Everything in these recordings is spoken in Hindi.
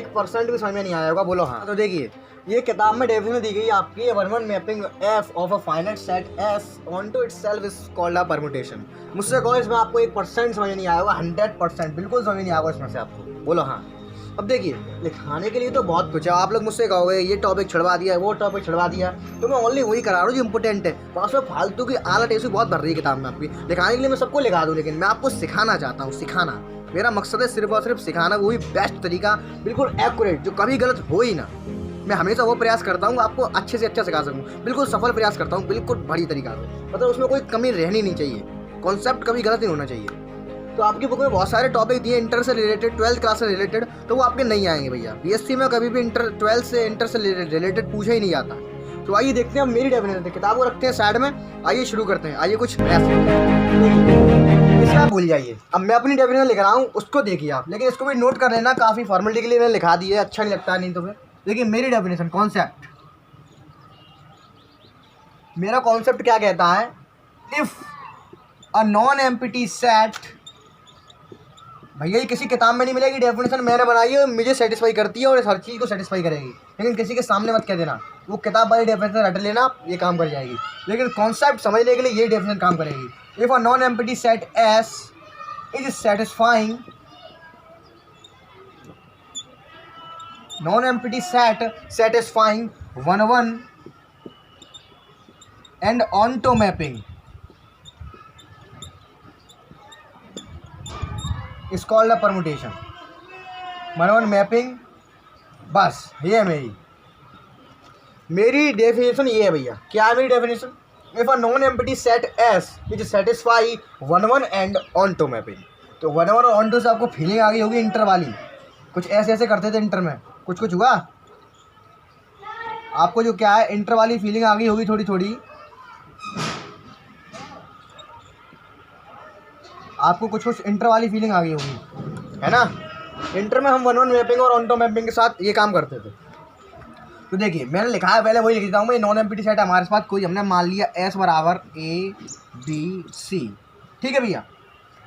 1% भी समझ में नहीं आया होगा, बोलो हाँ। तो देखिए ये किताब में डेफिनेशन दी गई आपकी, one mapping F of a finite set S onto itself is called a permutation. मुझसे कहो इसमें आपको 1% समझ में नहीं आया होगा, 100% बिल्कुल समझ नहीं आएगा इसमें से आपको, बोलो हाँ। अब देखिए लिखाने के लिए तो बहुत कुछ है, आप लोग मुझसे कहोगे ये टॉपिक छुड़वा दिया है, वो टॉपिक छुड़वा दिया, तो मैं ओनली वही करा रहा हूँ जो इंपॉर्टेंट है। पास में फालतू की आला टेसू बहुत भर रही है किताब में आपकी, लिखाने के लिए मैं सबको लिखा दूँ, लेकिन मैं आपको सिखाना चाहता हूँ, सिखाना मेरा मकसद है सिर्फ और सिर्फ सिखाना, वो भी बेस्ट तरीका, बिल्कुल एक्यूरेट, जो कभी गलत हो ही ना। मैं हमेशा वो प्रयास करता हूँ आपको अच्छे से अच्छा सिखा सकूँ, बिल्कुल सफल प्रयास करता हूँ, बिल्कुल बड़ी तरीका से, मतलब उसमें कोई कमी रहनी नहीं चाहिए, कॉन्सेप्ट कभी गलत नहीं होना चाहिए। तो आपकी बुक में बहुत सारे टॉपिक दिए इंटर से रिलेटेड, 12th क्लास से रिलेटेड, तो वो आपके नहीं आएंगे भैया। बीएससी में कभी भी 12th से इंटर से रिलेटेड पूछा ही नहीं जाता। तो आइए देखते हैं हम मेरी डेफिनेशन, किताब को रखते हैं साइड में, आइए शुरू करते हैं। आइए कुछ इसका भूल जाइए, अब मैं अपनी डेफिनेशन लिख रहा हूँ उसको देखिए आप, लेकिन इसको भी नोट कर लेना, काफ़ी फॉर्मेलिटी के लिए मैंने लिखा दी है, अच्छा नहीं लगता नहीं तो फिर। देखिए मेरी डेफिनेशन कॉन्सेप्ट, मेरा कॉन्सेप्ट क्या कहता है, if a non empty set, भैया ये किसी किताब में नहीं मिलेगी, डेफिनेशन मैंने बनाई है, मुझे सेटिस्फाई करती है और हर चीज़ को सेटिस्फाई करेगी, लेकिन किसी के सामने मत कह देना, वो किताब वाली डेफिनेशन रट लेना, ये काम कर जाएगी, लेकिन कॉन्सेप्ट समझने के लिए ये डेफिनेशन काम करेगी। If a non empty set S is satisfying, non empty set satisfying 1 and onto mapping is called a permutation. 1 mapping, बस ये है मेरी डेफिनेशन, ये है भैया। क्या है मेरी definition, if a non empty set S which satisfy 1 and onto mapping. तो 1 और ऑन्टो से आपको फीलिंग आ गई होगी इंटर वाली, कुछ ऐसे ऐसे करते थे इंटर में, कुछ कुछ हुआ आपको, जो क्या है इंटर वाली फीलिंग आ गई होगी थोड़ी थोड़ी, आपको कुछ कुछ इंटर वाली फीलिंग आ गई होगी, है ना। इंटर में हम 1 मैपिंग और ऑन्टो मैपिंग के साथ ये काम करते थे। तो देखिए मैंने लिखा है, पहले वही लिख देता हूँ मैं, नॉन एम्प्टी सेट है हमारे पास कोई, हमने मान लिया एस बराबर ए बी सी, ठीक है भैया।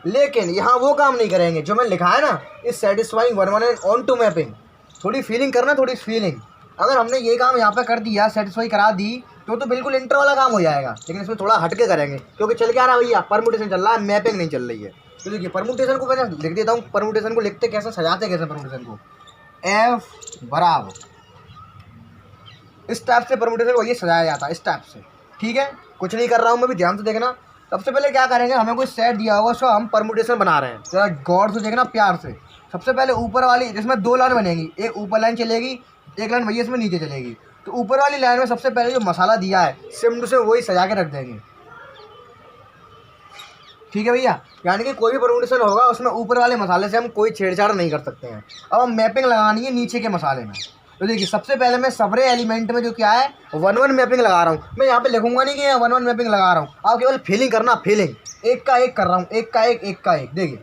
लेकिन यहाँ वो काम नहीं करेंगे जो मैंने लिखा है ना, इस सेटिस्फाइंग 1 एंड ऑन्टो मैपिंग, थोड़ी फीलिंग करना, थोड़ी फीलिंग। अगर हमने ये काम यहाँ पे कर दिया, सेटिस्फाई करा दी, तो बिल्कुल इंटर वाला काम हो जाएगा, लेकिन इसमें थोड़ा हटके करेंगे, क्योंकि चल क्या रहा है भैया, परम्यूटेशन चल रहा है, मैपिंग नहीं चल रही है। तो देखिए परम्यूटेशन को मैंने लिख देता हूँ, परम्यूटेशन को लिखते कैसे, सजाते कैसे परम्यूटेशन को, एफ बराबर, इस टाइप से परम्यूटेशन को ये सजाया जाता है, इस टाइप से, ठीक है। कुछ नहीं कर रहा हूँ मैं भी, ध्यान से देखना। सबसे पहले क्या करेंगे, हमें कोई सेट दिया होगा, उसको हम परम्यूटेशन बना रहे हैं, जरा गौर से देखना, प्यार से। सबसे पहले ऊपर वाली, जिसमें 2 लाइन बनेगी, एक ऊपर लाइन चलेगी, एक लाइन भैया इसमें नीचे चलेगी। तो ऊपर वाली लाइन में सबसे पहले जो मसाला दिया है, सेम टू सेम वही सजा के रख देंगे, ठीक है भैया। यानी कि कोई भी परम्यूटेशन होगा उसमें ऊपर वाले मसाले से हम कोई छेड़छाड़ नहीं कर सकते हैं। अब हम मैपिंग लगानी है नीचे के मसाले में। तो देखिए सबसे पहले मैं सबरे एलिमेंट में जो क्या है 1 मैपिंग लगा रहा हूँ। मैं यहाँ पे लिखूंगा नहीं कि 1 मैपिंग लगा रहा हूँ, आप केवल फीलिंग करना, फीलिंग, एक का एक कर रहा हूँ, एक का एक, एक का एक। देखिए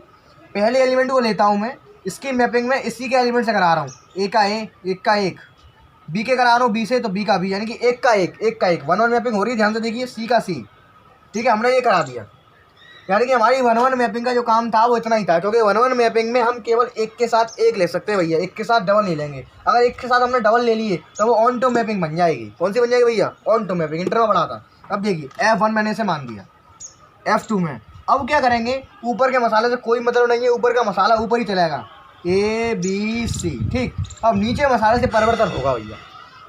पहले एलिमेंट को लेता हूँ मैं, इसकी मैपिंग में इसी के एलिमेंट से करा रहा हूँ, ए का ए, एक का एक, बी के करा रहा हूँ बी से, तो बी का बी, यानी कि एक का एक, एक का एक, 1 मैपिंग हो रही है। ध्यान से देखिए, सी का सी, ठीक है, हमने ये करा दिया। यानी कि हमारी 1 मैपिंग का जो काम था वो इतना ही था, क्योंकि 1 मैपिंग में हम केवल एक के साथ एक ले सकते हैं भैया, एक के साथ डबल नहीं लेंगे। अगर एक के साथ हमने डबल ले लिए तो वो ऑन्टो मैपिंग बन जाएगी। कौन सी बन जाएगी भैया, ऑन्टो मैपिंग, इंटर में पढ़ा था। अब देखिए F1 मैंने इसे मान दिया, F2 में अब क्या करेंगे, ऊपर के मसाले से कोई मतलब नहीं है, ऊपर का मसाला ऊपर ही चलेगा, ए बी सी, ठीक। अब नीचे मसाले से परिवर्तन होगा भैया।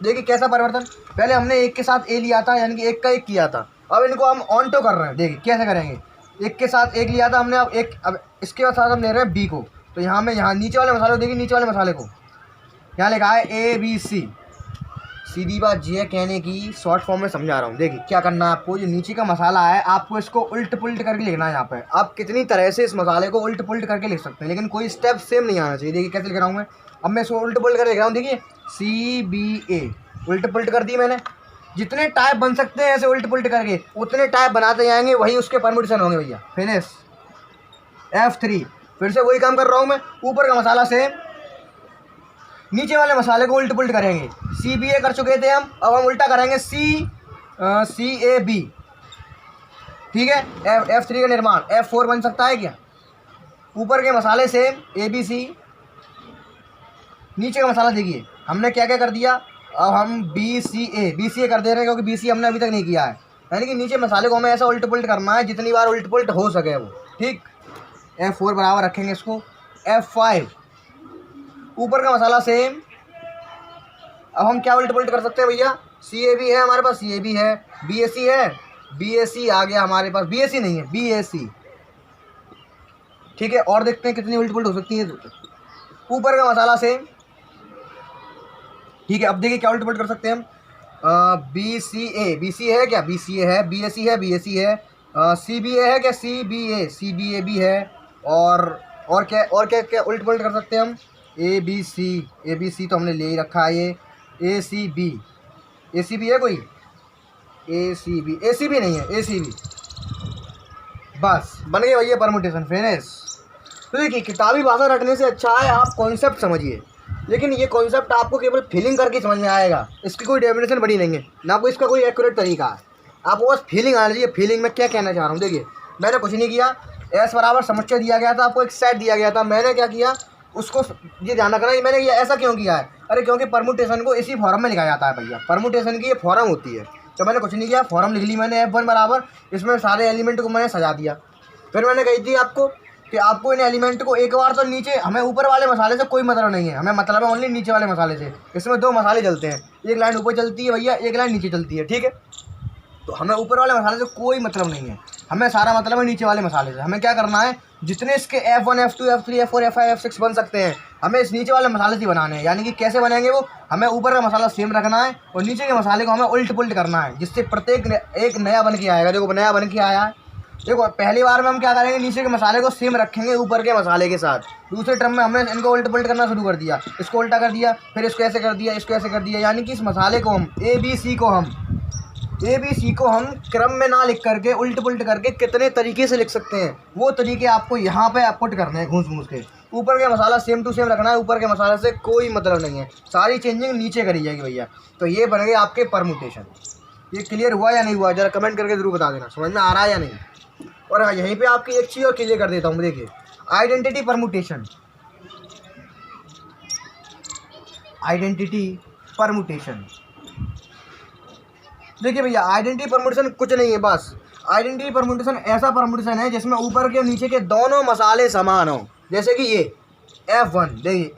देखिए कैसा परिवर्तन, पहले हमने एक के साथ ए लिया था, यानी कि एक का एक किया था, अब इनको हम ऑन्टो कर रहे हैं। देखिए कैसे करेंगे, एक के साथ एक लिया था हमने, अब एक, अब इसके साथ हम ले रहे हैं बी को। तो यहाँ में, यहाँ नीचे वाले मसाले को देखिए, नीचे वाले मसाले को यहाँ लिखा है ए बी सी। सीधी बात ये कहने की, शॉर्ट फॉर्म में समझा रहा हूँ। देखिए क्या करना है आपको, जो नीचे का मसाला है आपको इसको उल्ट पुल्ट करके लिखना है। यहाँ पे आप कितनी तरह से इस मसाले को उल्ट पुल्ट करके लिख सकते हैं, लेकिन कोई स्टेप सेम नहीं आना चाहिए। देखिए कैसे लिख रहा हूँ मैं, अब मैं इसको उल्ट पुल्ट कर लिख रहा हूँ। देखिए CBA उल्ट पुल्ट कर दी मैंने। जितने टाइप बन सकते हैं ऐसे उल्ट पुल्ट करके, उतने टाइप बनाते जाएंगे, वही उसके परम्यूटेशन होंगे भैया। फिनिश। F3 फिर से वही काम कर रहा हूँ मैं, ऊपर का मसाला से नीचे वाले मसाले को उल्ट पुल्ट करेंगे। CBA कर चुके थे हम, अब हम उल्टा करेंगे CAB, ठीक है। F3 का निर्माण F4 बन सकता है क्या, ऊपर के मसाले से ABC, नीचे का मसाला देखिए हमने क्या क्या कर दिया। अब हम BCA कर दे रहे हैं क्योंकि BCA हमने अभी तक नहीं किया है। यानी कि नीचे मसाले को हमें ऐसा उल्ट पुल्ट करना है जितनी बार उल्ट पुल्ट हो सके वो, ठीक। F4 बराबर रखेंगे इसको। F5 ऊपर का मसाला सेम। अब हम क्या उल्ट पुल्ट कर सकते हैं भैया, CAB है हमारे पास, CAB है, BAC है, BAC आ गया हमारे पास, BAC नहीं है, BAC, ठीक है। और देखते हैं कितनी उल्ट पुल्ट हो सकती है। ऊपर का मसाला सेम, ठीक है। अब देखिए क्या उल्ट पुल्ट कर सकते हैं हम। BCA है क्या, BCA है, BAC है, BAC है, CBA है क्या, CBA भी है। और क्या क्या उल्ट पुल्ट कर सकते हैं हम। ABC तो हमने ले ही रखा है। ये ACB है कोई, ACB नहीं है, ACB। बस बन गए भैया परमुटेशन, फिनिश। तो देखिए किताबी भाषा रटने से अच्छा है आप कॉन्सेप्ट समझिए, लेकिन ये कॉन्सेप्ट आपको केवल फीलिंग करके समझ में आएगा। इसकी कोई डेफिनेशन बड़ी नहीं है, ना कोई इसका कोई एक्यूरेट तरीका है। आपको बस फीलिंग आना चाहिए, फीलिंग में क्या कहना चाह रहा हूँ। देखिए मैंने कुछ नहीं किया, S बराबर समुच्चय दिया गया था, आपको एक सेट दिया गया था। मैंने क्या किया उसको ये ध्यान रखना है मैंने ये ऐसा क्यों किया है। अरे क्योंकि परमुटेशन को इसी फॉर्म में लिखा जाता है भैया, परमुटेशन की ये फॉर्म होती है। तो मैंने कुछ नहीं किया, फॉर्म लिख ली मैंने F1 बराबर, इसमें सारे एलिमेंट को मैंने सजा दिया। फिर मैंने कही थी आपको कि आपको इन एलिमेंट को एक बार तो नीचे, हमें ऊपर वाले मसाले से कोई मतलब नहीं है, हमें मतलब है ओनली नीचे वाले मसाले से। इसमें 2 मसाले चलते हैं, एक लाइन ऊपर चलती है भैया, एक लाइन नीचे चलती है, ठीक है। तो हमें ऊपर वाले मसाले से कोई मतलब नहीं है, हमें सारा मतलब है नीचे वाले मसाले से। हमें क्या करना है, जितने इसके F1 F2 F3 F4 F5 F6 बन सकते हैं, हमें इस नीचे वाले मसाले से बनाने हैं। यानी कि कैसे बनेंगे वो, हमें ऊपर का मसाला सेम रखना है और नीचे के मसाले को हमें उल्ट पुल्ट करना है, जिससे प्रत्येक एक नया बन के आएगा। देखो नया बन के आया है। देखो पहली बार में हम क्या करेंगे, नीचे के मसाले को सेम रखेंगे ऊपर के मसाले के साथ। दूसरे टर्म में हमने इनको उल्ट पुल्ट करना शुरू कर दिया, इसको उल्टा कर दिया, फिर इसको ऐसे कर दिया, इसको ऐसे कर दिया। यानी कि इस मसाले को हम ABC को हम क्रम में ना लिख करके उल्ट पुल्ट करके कितने तरीके से लिख सकते हैं, वो तरीके आपको यहाँ पे पुट करने हैं घूस के। ऊपर का मसाला सेम टू सेम रखना है, ऊपर के मसाले से कोई मतलब नहीं है, सारी चेंजिंग नीचे करी जाएगी भैया। तो ये बन गए आपके परमुटेशन। ये क्लियर हुआ या नहीं हुआ, जरा कमेंट करके जरूर बता देना, समझ में आ रहा है या नहीं। और हाँ यहीं पे आपकी एक चीज़ और क्लियर कर देता हूँ। देखिए आइडेंटिटी परमुटेशन, देखिए भैया आइडेंटिटी परमुटेशन कुछ नहीं है, बस आइडेंटिटी परमुटेशन ऐसा परमुटेशन है जिसमें ऊपर के और नीचे के दोनों मसाले समान हो। जैसे कि ये F1 देखिए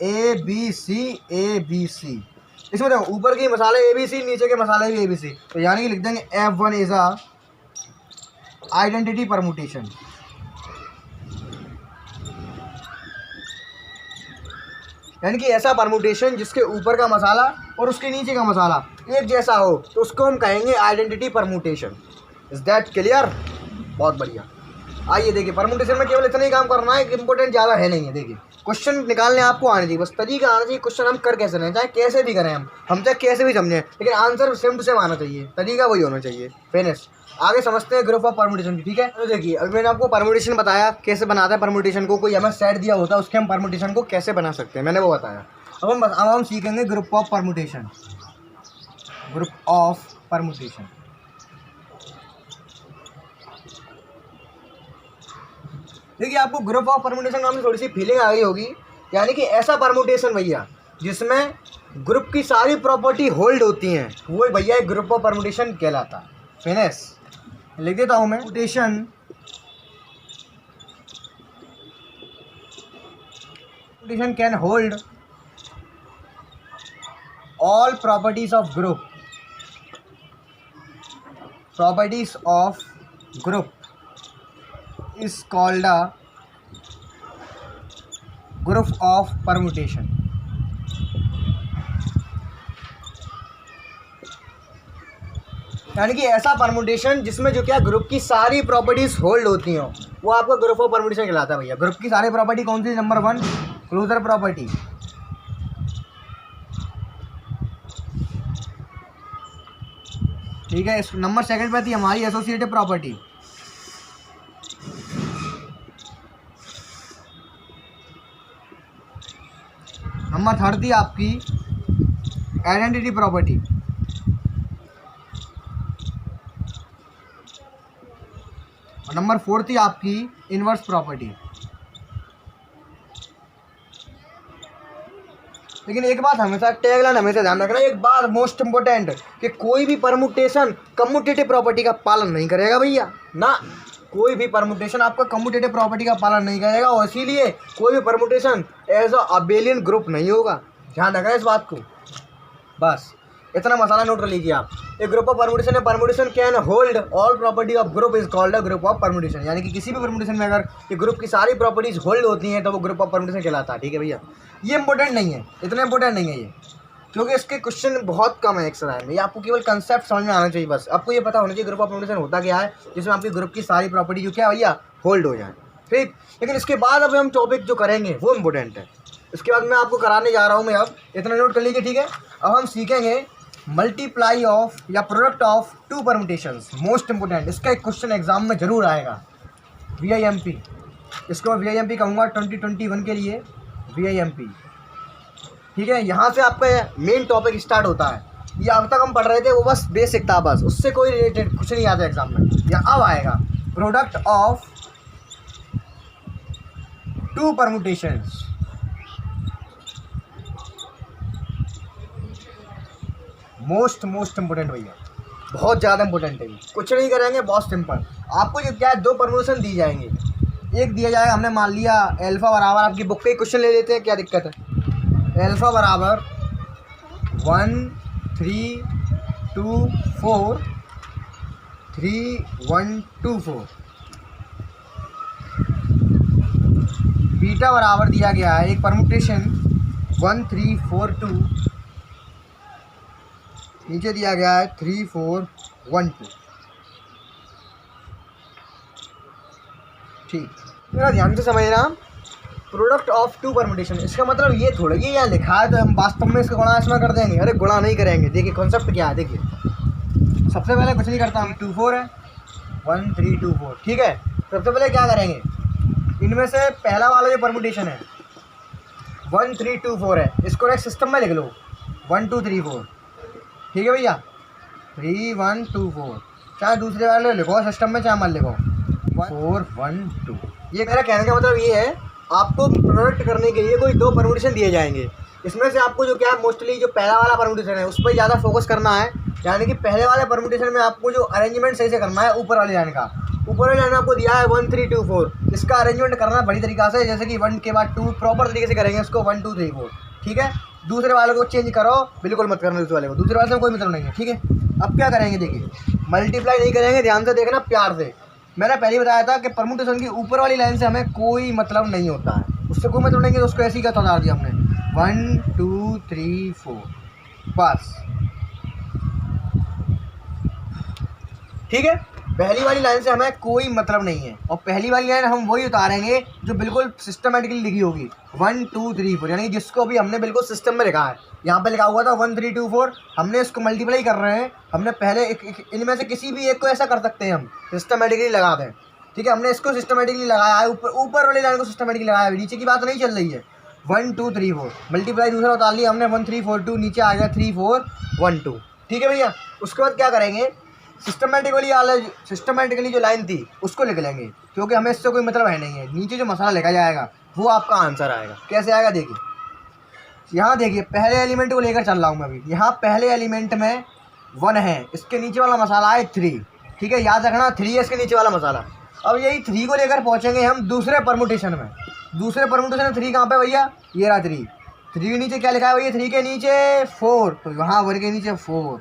ABC, इसमें देखो ऊपर के मसाले ABC, नीचे के मसाले भी ABC, तो यानी कि लिख देंगे F1 is a identity permutation. यानी कि ऐसा परमुटेशन जिसके ऊपर का मसाला और उसके नीचे का मसाला एक जैसा हो, तो उसको हम कहेंगे identity permutation. Is that clear? बहुत बढ़िया। आइए देखिए परमुटेशन में केवल इतना ही काम करना है, इंपॉर्टेंट ज़्यादा है नहीं है। देखिए क्वेश्चन निकालने आपको आने चाहिए, बस तरीका आना चाहिए। क्वेश्चन हम कर कैसे रहे, चाहे कैसे भी करें, हम चाहे कैसे भी समझें, लेकिन आंसर सेम टू सेम आना चाहिए, तरीका वही होना चाहिए। फिनिश। आगे समझते हैं ग्रुप ऑफ परमुटेशन की, ठीक है। तो देखिए अभी मैंने आपको परमुटेशन बताया कैसे बनाता है परमुटेशन को, कोई हमें सेट दिया होता है उसके हम परमुटेशन को कैसे बना सकते हैं, मैंने वो बताया। अब हम सीखेंगे ग्रुप ऑफ परमुटेशन। देखिए आपको ग्रुप ऑफ परमुटेशन नाम से थोड़ी सी फीलिंग आ गई होगी। यानी कि ऐसा परमुटेशन भैया जिसमें ग्रुप की सारी प्रॉपर्टी होल्ड होती हैं, वो भैया एक ग्रुप ऑफ परमुटेशन कहलाता है। फिनिश। लिख देता हूँ मैं, permutation can hold all properties of group is called a group of permutation। यानी कि ऐसा परमुटेशन जिसमें जो क्या ग्रुप की सारी प्रॉपर्टीज होल्ड होती हो, वो आपका ग्रुप ऑफ परमुटेशन कहलाता है भैया। ग्रुप की सारी प्रॉपर्टी कौन सी? नंबर 1 क्लोजर प्रॉपर्टी, ठीक है। नंबर 2 पे थी हमारी एसोसिएटिव प्रॉपर्टी, नंबर 3 थी आपकी आइडेंटिटी प्रॉपर्टी, और नंबर 4 थी आपकी इनवर्स प्रॉपर्टी। लेकिन एक बात हमेशा टैगलाइन हमेशा ध्यान रखना, एक बात मोस्ट इम्पोर्टेंट, कि कोई भी परमुटेशन कम्यूटेटिव प्रॉपर्टी का पालन नहीं करेगा भैया ना। कोई भी परमुटेशन आपका कम्यूटेटिव प्रॉपर्टी का पालन नहीं करेगा, और इसीलिए कोई भी permutation as a abelian group नहीं होगा। ध्यान रखना इस बात को, बस इतना मसाला नोट कर लीजिए आप। एक ग्रुप ऑफ परमुटेशन है, permutation can hold all property of group is called a group of permutation. यानी कि किसी भी परमुटेशन में अगर ये ग्रुप की सारी प्रॉपर्टीज होल्ड होती हैं तो वो ग्रुप ऑफ परमुटेशन कहलाता है। ठीक है भैया, ये इंपॉर्टेंट नहीं है, इतना इंपॉर्टेंट नहीं है ये, क्योंकि इसके क्वेश्चन बहुत कम है एक्सरसाइज में। ये आपको केवल कंसेप्ट समझ में आना चाहिए, बस आपको ये पता होना चाहिए ग्रुप ऑफ परमुटेशन होता क्या है, जिसमें आपकी ग्रुप की सारी प्रॉपर्टी जो क्या भैया होल्ड हो जाए। ठीक, लेकिन इसके बाद अब हम टॉपिक जो करेंगे वो इंपॉर्टेंट है। इसके बाद मैं आपको कराने जा रहा हूँ मैं, अब इतना नोट कर लीजिए। ठीक है, अब हम सीखेंगे मल्टीप्लाई ऑफ या product of two permutations. Most important, इसका एक क्वेश्चन एग्जाम में जरूर आएगा, VIMP। इसको मैं VIMP कहूँगा 2021 के लिए VIMP। ठीक है, यहाँ से आपका मेन टॉपिक स्टार्ट होता है। ये अब तक हम पढ़ रहे थे वो बस बेसिक था, बस उससे कोई रिलेटेड कुछ नहीं आता एग्जाम में। या अब आएगा product of two permutations. Most important भैया, बहुत ज़्यादा इंपॉर्टेंट है। कुछ नहीं करेंगे, बहुत सिंपल। आपको जो क्या है, दो परमुटेशन दी जाएंगे। एक दिया जाएगा, हमने मान लिया अल्फा बराबर, आपकी बुक के क्वेश्चन ले लेते हैं, क्या दिक्कत है। अल्फा बराबर 1 3 2 4 3 1 2 4। बीटा बराबर दिया गया है एक परमुटेशन 1 3 4 2, नीचे दिया गया है 3 4 1 2। ठीक, मेरा ध्यान से समझना, प्रोडक्ट ऑफ टू परमुटेशन, इसका मतलब ये थोड़ा ये यहाँ लिखा है तो हम वास्तव में इसका गुणा इसमें कर देंगे। अरे गुणा नहीं करेंगे। देखिए कॉन्सेप्ट क्या है, देखिए सबसे पहले कुछ नहीं करता हूँ, 2 4 है, 1 3 2 4। ठीक है, सबसे पहले क्या करेंगे, इनमें से पहला वाला जो परमुटेशन है 1 3 2 4 है, इसको एक सिस्टम में लिख लो 1 2 3 4। ठीक है भैया, 3 1 2 4, चाहे दूसरे वाले लिखो सिस्टम में, चाहे मत लिखो 4 1 2। ये मेरा कहने का मतलब ये है, आपको प्रोडक्ट करने के लिए कोई दो परमुटेशन दिए जाएंगे। इसमें से आपको जो क्या है, मोस्टली जो पहला वाला परमुटेशन है उस पर ज़्यादा फोकस करना है। यानी कि पहले वाले परमुटेशन में आपको जो अरेंजमेंट सही से करना है, ऊपर वाले लाइन का, ऊपर वाले लाइन आपको दिया है 1 3 2 4, इसका अरेंजमेंट करना बड़ी तरीका से, जैसे कि 1 के बाद 2 प्रॉपर तरीके से करेंगे इसको 1 2 3 4। ठीक है, दूसरे वाले को चेंज करो, बिल्कुल मत करना दूसरे वाले को, दूसरे वाले से कोई मतलब नहीं है। ठीक है, अब क्या करेंगे, देखिए मल्टीप्लाई नहीं करेंगे, ध्यान से देखना प्यार से। मैंने पहले बताया था कि परमुटेशन की ऊपर वाली लाइन से हमें कोई मतलब नहीं होता है, उससे कोई मतलब नहीं है, तो उसको ऐसे ही क्या सुधार दिया हमने 1 2 3 4 बस। ठीक है, पहली वाली लाइन से हमें कोई मतलब नहीं है, और पहली वाली लाइन हम वही उतारेंगे जो बिल्कुल सिस्टमेटिकली लिखी होगी 1 2 3 4, यानी कि जिसको भी हमने बिल्कुल सिस्टम में लिखा है। यहाँ पे लिखा हुआ था 1 3 2 4, हमने इसको मल्टीप्लाई कर रहे हैं। हमने पहले इनमें से किसी भी एक को ऐसा कर सकते हैं, हम सिस्टमेटिकली लगा दें। ठीक है, हमने इसको सिस्टमेटिकली लगाया है, ऊपर वाली लाइन को सिस्टमेटिकली लगाया है, नीचे की बात नहीं चल रही है। 1 2 3 4 मल्टीप्लाई दूसरा उतार लिया हमने 1 3 4 2, नीचे आ गया 3 4 1 2। ठीक है भैया, उसके बाद क्या करेंगे, सिस्टमेटिकली जो लाइन थी उसको लिख लेंगे, क्योंकि हमें इससे कोई मतलब है नहीं है। नीचे जो मसाला लिखा जाएगा वो आपका आंसर आएगा। कैसे आएगा, देखिए यहाँ देखिए, पहले एलिमेंट को लेकर चल रहा हूँ मैं अभी। यहाँ पहले एलिमेंट में 1 है, इसके नीचे वाला मसाला है 3। ठीक है, याद रखना 3 है इसके नीचे वाला मसाला। अब यही 3 को लेकर पहुँचेंगे हम दूसरे परमुटेशन में। दूसरे परमुटेशन में 3 कहाँ पे भैया, ये रहा 3 के नीचे क्या लिखा है भैया, 3 के नीचे 4, तो यहाँ 1 के नीचे 4।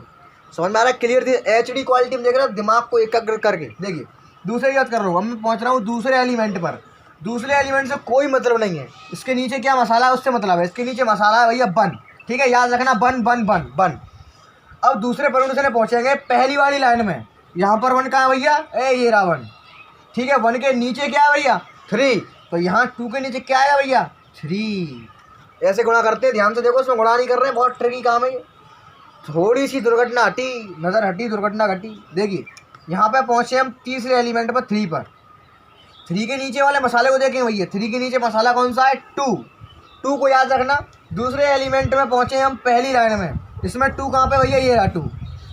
समझ में आ रहा है, क्लियर थी। HD क्वालिटी में देख रहा है, दिमाग को एकाग्र करके देखिए। दूसरे याद कर रहा हूँ, अब मैं पहुँच रहा हूँ दूसरे एलिमेंट पर। दूसरे एलिमेंट से कोई मतलब नहीं है, इसके नीचे क्या मसाला है उससे मतलब है। इसके नीचे मसाला है भैया 1। ठीक है, याद रखना 1 1 1 1। अब दूसरे परमुटेशन में पहुँचेंगे पहली वाली लाइन में। यहाँ पर 1 कहाँ है भैया, ये रहा 1। ठीक है, 1 के नीचे क्या है भैया 3, तो यहाँ 2 के नीचे क्या है भैया 3। ऐसे गुणा करते हैं, ध्यान से देखो, इसमें गुणा नहीं कर रहे हैं, बहुत ट्रिकी काम है। थोड़ी सी दुर्घटना हटी, नज़र हटी, दुर्घटना घटी। देखिए यहाँ पे पहुँचे हम तीसरे एलिमेंट पर 3 पर। 3 के नीचे वाले मसाले को देखें भैया, 3 के नीचे मसाला कौन सा है 2 को याद रखना। दूसरे एलिमेंट में पहुँचे हम पहली लाइन में, इसमें 2 कहाँ पे भैया, ये रहा 2।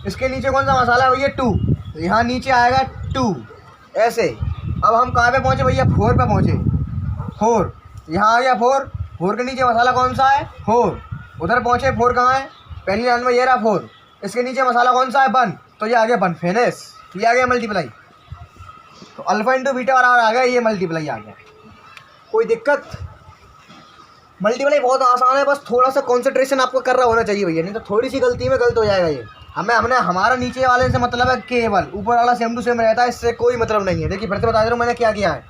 इसके नीचे कौन सा मसाला है भैया 2, तो यहाँ नीचे आएगा 2 ऐसे। अब हम कहाँ पे पहुँचे भैया 4 पे पहुँचे, 4 यहाँ आ गया 4 के नीचे मसाला कौन सा है 4। उधर पहुँचे, 4 कहाँ है, पहली लाइन में ये रहा 4, इसके नीचे मसाला कौन सा है, 1, तो ये आ गया 1 फिनिश, ये आ गया मल्टीप्लाई। तो अल्फा इंटू बीटा बराबर आ गया, ये मल्टीप्लाई आ गया। कोई दिक्कत? मल्टीप्लाई बहुत आसान है, बस थोड़ा सा कॉन्सेंट्रेशन आपको कर रहा होना चाहिए भैया, नहीं तो थोड़ी सी गलती में गलत हो जाएगा ये। हमने हमारा नीचे वाले से मतलब है केवल, ऊपर वाला सेम टू सेम रहता है, इससे कोई मतलब नहीं है। देखिए फिर से बता दे रहा हूँ मैंने क्या किया है।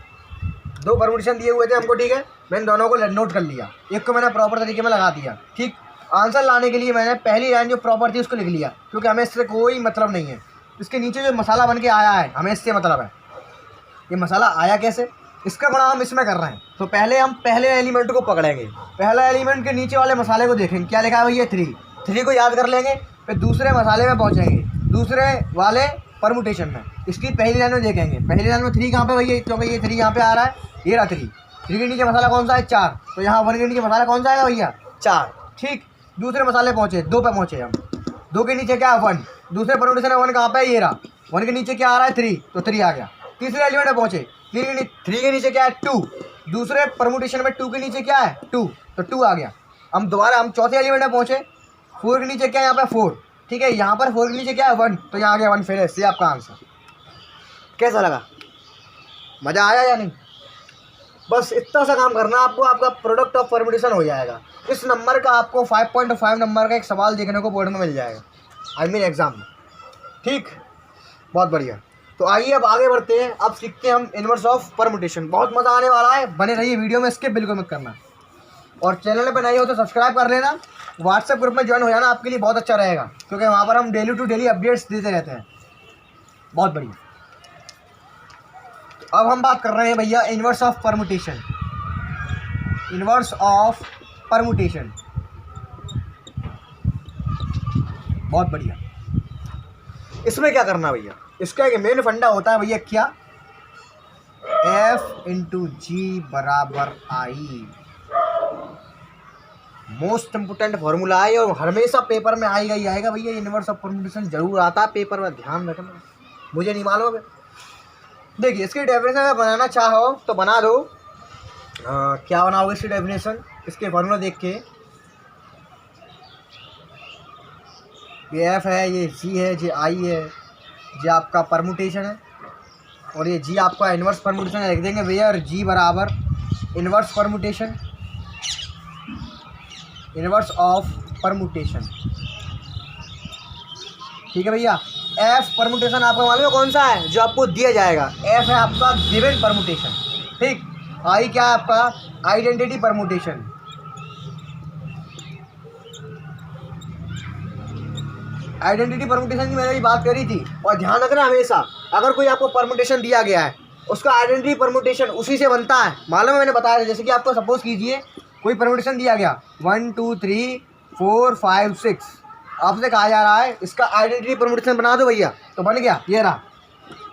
2 परम्यूटेशन दिए हुए थे हमको, ठीक है, मैंने दोनों को नोट कर लिया, एक को मैंने प्रॉपर तरीके में लगा दिया, ठीक। आंसर लाने के लिए मैंने पहली लाइन जो प्रॉपर थी उसको लिख लिया, क्योंकि हमें इससे कोई मतलब नहीं है। इसके नीचे जो मसाला बन के आया है हमें इससे मतलब है। ये मसाला आया कैसे, इसका बड़ा हम इसमें कर रहे हैं। तो पहले हम पहले एलिमेंट को पकड़ेंगे, पहला एलिमेंट के नीचे वाले मसाले को देखेंगे क्या लिखा है भैया, 3 को याद कर लेंगे, फिर दूसरे मसाले में पहुँचेंगे, दूसरे वाले परमुटेशन में। इसकी पहली लाइन में देखेंगे, पहली लाइन में 3 कहाँ पे भैया, क्योंकि ये 3 यहाँ पे आ रहा है, ये रहा 3 के नीचे मसाला कौन सा है, 4, तो यहाँ 1 के नीचे मसाला कौन सा आएगा भैया, 4, ठीक। दूसरे मसाले पहुँचे, 2 पे पहुँचे हम, 2 के नीचे क्या है 1, दूसरे परमुटेशन में 1 कहाँ पे है, ये रहा, 1 के नीचे क्या आ रहा है 3, तो 3 आ गया। तीसरे एलिमेंट में पहुँचे, 3 के नीचे क्या है 2, दूसरे परमुटेशन में 2 के नीचे क्या है 2, तो 2 आ गया। हम दोबारा हम चौथे एलिमेंट में पहुँचे, 4 के नीचे क्या है यहाँ पे 4, ठीक है, यहाँ पर 4 के नीचे क्या है 1, तो यहाँ आ गया 1 फिनिश, ये आपका आंसर। कैसा लगा, मज़ा आया या नहीं? बस इतना सा काम करना आपको, आपका प्रोडक्ट ऑफ परम्यूटेशन हो जाएगा। इस नंबर का आपको 5.5 नंबर का एक सवाल देखने को बोर्ड में मिल जाएगा, आई मीन एग्जाम में, ठीक। बहुत बढ़िया। तो आइए अब आगे बढ़ते हैं, अब सीखते हैं हम इनवर्स ऑफ परम्यूटेशन। बहुत मज़ा आने वाला है, बने रहिए वीडियो में, स्किप बिल्कुल मत करना। और चैनल पर नए हो तो सब्सक्राइब कर लेना, व्हाट्सएप ग्रुप में ज्वाइन हो जाना, आपके लिए बहुत अच्छा रहेगा, क्योंकि वहाँ पर हम डेली टू डेली अपडेट्स देते रहते हैं। बहुत बढ़िया। अब हम बात कर रहे हैं भैया inverse of permutation. Inverse of permutation, बहुत बढ़िया। इसमें क्या करना भैया, इसका एक मेन फंडा होता है भैया क्या, F इंटू जी बराबर आई। मोस्ट इम्पोर्टेंट फॉर्मूला है और हमेशा पेपर में आएगा ही आएगा भैया। इनवर्स ऑफ परम्यूटेशन जरूर आता है पेपर में, ध्यान रखना, मुझे नहीं मालूम है। देखिए इसकी डेफिनेशन अगर बनाना चाहो तो बना दो। क्या बनाओगे इसकी डेफिनेशन, इसके फॉर्मूला देख के, ये एफ है, ये जी है, ये आई है, ये आपका परम्यूटेशन है, और ये जी आपका इनवर्स परम्यूटेशन लिख देंगे भैया। और जी बराबर inverse permutation, inverse of permutation, ठीक है भैया। एफ परम्यूटेशन आपको मालूम है कौन सा है, जो आपको दिया जाएगा, एफ है आपका गिवन परम्यूटेशन, ठीक। आई क्या है आपका, आइडेंटिटी परम्यूटेशन। आइडेंटिटी परम्यूटेशन की मैंने भी बात करी थी। और ध्यान रखना हमेशा, अगर कोई आपको परम्यूटेशन दिया गया है, उसका आइडेंटिटी परम्यूटेशन उसी से बनता है, मालूम है, मैंने बताया था। जैसे कि आपको सपोज कीजिए कोई परम्यूटेशन दिया गया 1 2 3 4 5 6, आपसे कहा जा रहा है इसका आइडेंटिटी परम्यूटेशन बना दो भैया, तो बन गया, ये रहा।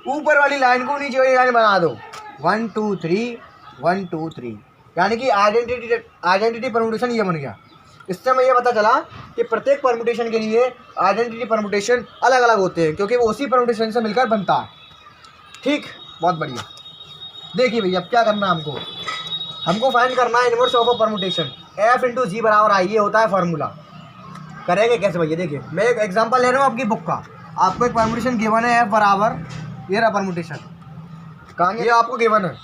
ऊपर वाली लाइन को नीचे वाली लाइन बना दो, 1 2 3 1 2 3, यानी कि आइडेंटिटी परम्यूटेशन ये बन गया। इससे हमें ये पता चला कि प्रत्येक परम्यूटेशन के लिए आइडेंटिटी परम्यूटेशन अलग अलग होते हैं, क्योंकि वो उसी परम्यूटेशन से मिलकर बनता है, ठीक। बहुत बढ़िया। देखिए भैया अब क्या करना है हमको फाइंड करना है inverse of a permutation. F into G बराबर आई, ये होता है फार्मूला। करेंगे कैसे भैया, देखिए मैं एक एग्जांपल ले रहा हूँ आपकी बुक का। आपको एक परम्यूटेशन गिवन है, एफ बराबर, ये रहा परम्यूटेशन, कहाँ ये आपको गिवन है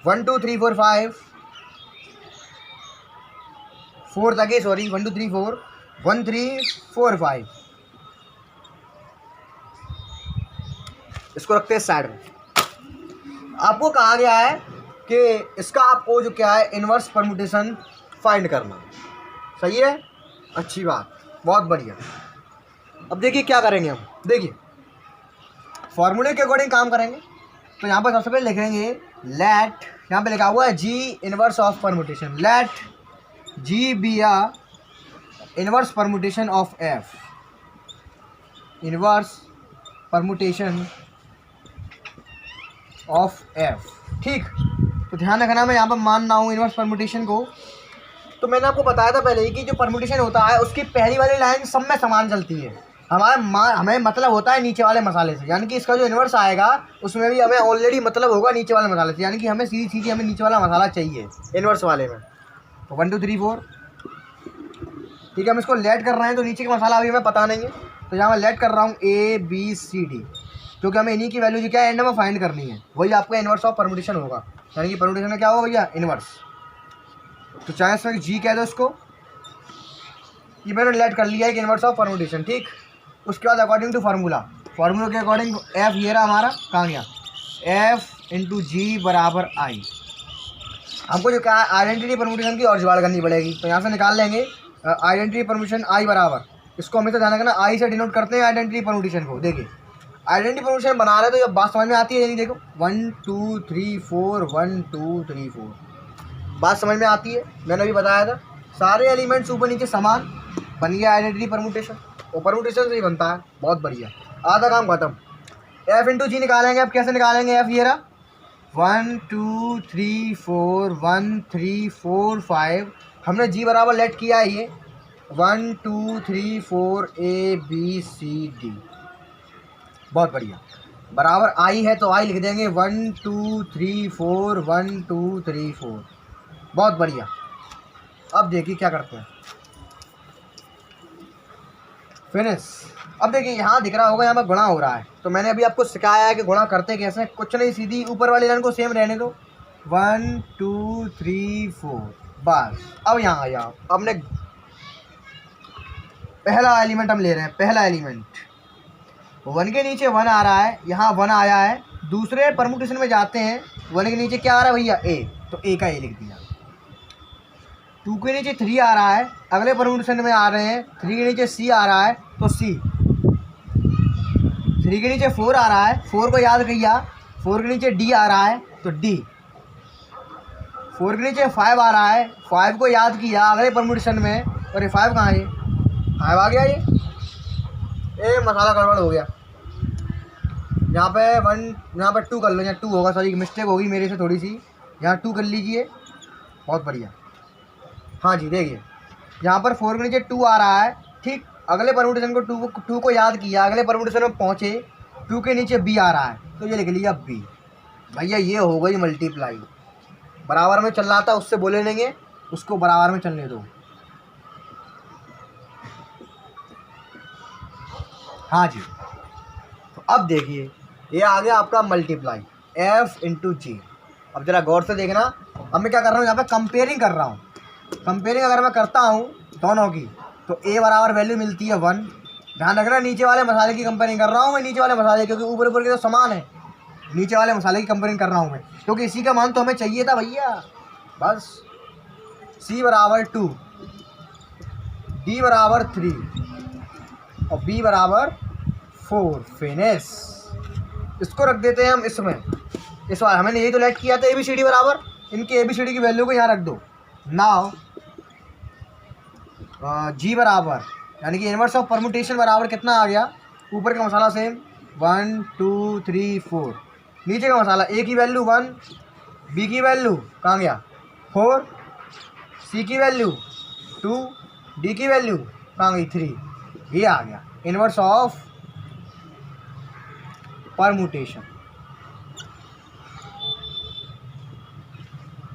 1 2 3 4 5 4 तक, सॉरी 1 2 3 4 1 3 4 5, इसको रखते हैं साइड में। आपको कहा गया है कि इसका आपको जो क्या है इनवर्स परम्यूटेशन फाइंड करना, सही है, अच्छी बात, बहुत बढ़िया। अब देखिए क्या करेंगे हम, देखिए फॉर्मूले के अकॉर्डिंग काम करेंगे। तो यहाँ पर सबसे पहले लिखेंगे लेट, यहाँ पे लिखा हुआ है g inverse of permutation, let g be a inverse permutation of f, inverse permutation of f, ठीक। तो ध्यान रखना, मैं यहाँ पर मान रहा हूँ इनवर्स परम्यूटेशन को। तो मैंने आपको बताया था पहले ही कि जो परम्यूटेशन होता है उसकी पहली वाली लाइन सब में समान चलती है। हमें मतलब होता है नीचे वाले मसाले से, यानी कि इसका जो इनवर्स आएगा उसमें भी हमें ऑलरेडी मतलब होगा नीचे वाले मसाले से, यानी कि हमें सीधी सीधी हमें नीचे वाला मसाला चाहिए इनवर्स वाले में। तो 1 2 3 4 ठीक है, हम इसको लेट कर रहे हैं तो नीचे का मसाला अभी हमें पता नहीं है, तो यहाँ मैं लेट कर रहा हूँ ABCD, क्योंकि हमें इन्हीं की वैल्यू जो क्या है एंड में फाइंड करनी है। वही आपका इन्वर्स ऑफ परमुटेशन होगा, यानी कि परमुटेशन में क्या होगा भैया, इन्वर्स। तो चाहे इसमें G कह दो इसको, ये मैंने लेट कर लिया है कि इन्वर्स ऑफ परमुटेशन। ठीक, उसके बाद अकॉर्डिंग टू फार्मूला के अकॉर्डिंग F ये रहा हमारा, कहाँ गया, F इंटू G बराबर I। हमको जो क्या है आइडेंटिटी परमुटेशन की और जुगाड़ करनी पड़ेगी, तो यहाँ से निकाल लेंगे आइडेंटिटी परमुटेशन I बराबर, इसको हमेशा ध्यान रखना I से डिनोट करते हैं आइडेंटिटी परमुटेशन को। देखिए आइडेंटिटी परमुटेशन बना रहे तो जब बात समझ में आती है, नहीं देखो 1 2 3 4 1 2 3 4 बात समझ में आती है। मैंने अभी बताया था सारे एलिमेंट्स ऊपर नीचे समान, बन गया आइडेंटिटी परमुटेशन, और परमुटेशन से ही बनता है। बहुत बढ़िया, आधा काम खत्म। F इंटू जी निकालेंगे, अब कैसे निकालेंगे, F ये रहा 1 2 3 4 1 3 4 5, हमने G बराबर लेट किया है ये 1 2 3 4 ABCD। बहुत बढ़िया, बराबर I है तो I लिख देंगे 1 2 3 4 1 2 3 4। बहुत बढ़िया, अब देखिए क्या करते हैं, फिनिश। अब देखिए यहाँ दिख रहा होगा, यहाँ पर गुणा हो रहा है, तो मैंने अभी आपको सिखाया है कि गुणा करते कैसे हैं। कुछ नहीं, सीधी ऊपर वाली लाइन को सेम रहने दो, 1 2 3 4 बस। अब यहाँ आ जाओ, हमने पहला एलिमेंट हम ले रहे हैं, पहला एलिमेंट 1 के नीचे 1 आ रहा है, यहाँ 1 आया है। दूसरे परमुटेशन में जाते हैं, 1 के नीचे क्या आ रहा है भैया, A, तो A का A लिख दिया। 2 के नीचे 3 आ रहा है, अगले परमुटेशन में आ रहे हैं, 3 के नीचे C आ रहा है तो C। 3 के नीचे 4 आ रहा है, 4 को याद किया, 4 के नीचे D आ रहा है तो D। 4 के नीचे 5 आ रहा है, 5 को याद किया अगले परमुटेशन में, और ये 5 कहाँ है, 5 आ गया ये मसाला गड़बड़ हो गया। यहाँ पे 1, यहाँ पर 2 कर लो, यहाँ 2 होगा, सॉरी मिस्टेक होगी मेरे से थोड़ी सी, यहाँ 2 कर लीजिए। बहुत बढ़िया, हाँ जी देखिए यहाँ पर 4 के नीचे 2 आ रहा है, ठीक, अगले परमुटेशन को 2 को याद किया, अगले परमुटेशन में पहुँचे, 2 के नीचे B आ रहा है तो ये लिख लिया B। भैया ये हो गई मल्टीप्लाई, बराबर में चल रहा था उससे बोले लेंगे, उसको बराबर में चलने दो। हाँ जी, तो अब देखिए ये आ गया आपका मल्टीप्लाई F इंटू जी। अब ज़रा गौर से देखना, अब मैं क्या कर रहा हूँ, यहाँ पे कंपेयरिंग कर रहा हूँ। कंपेयरिंग अगर मैं करता हूँ दोनों की तो A बराबर वैल्यू मिलती है 1। ध्यान रखना नीचे वाले मसाले की कंपेयरिंग कर रहा हूँ मैं, नीचे वाले मसाले, क्योंकि ऊपर ऊपर के तो समान है, नीचे वाले मसाले की कंपेयरिंग कर रहा हूँ मैं, क्योंकि इसी का मान तो हमें चाहिए था भैया। बस C बराबर 2, D बराबर 3 और B बराबर 4। फिनिश, इसको रख देते हैं हम इसमें। इस बार हमने यही तो लेट किया था ABCD बराबर, इनके ABCD की वैल्यू को यहाँ रख दो। नाउ G बराबर, यानी कि इनवर्स ऑफ परमुटेशन बराबर कितना आ गया, ऊपर का मसाला सेम 1 2 3 4, नीचे का मसाला A की वैल्यू 1, B की वैल्यू कहाँ गया 4, C की वैल्यू 2, D की वैल्यू कहाँ गई 3। ये आ गया इनवर्स ऑफ परमुटेशन।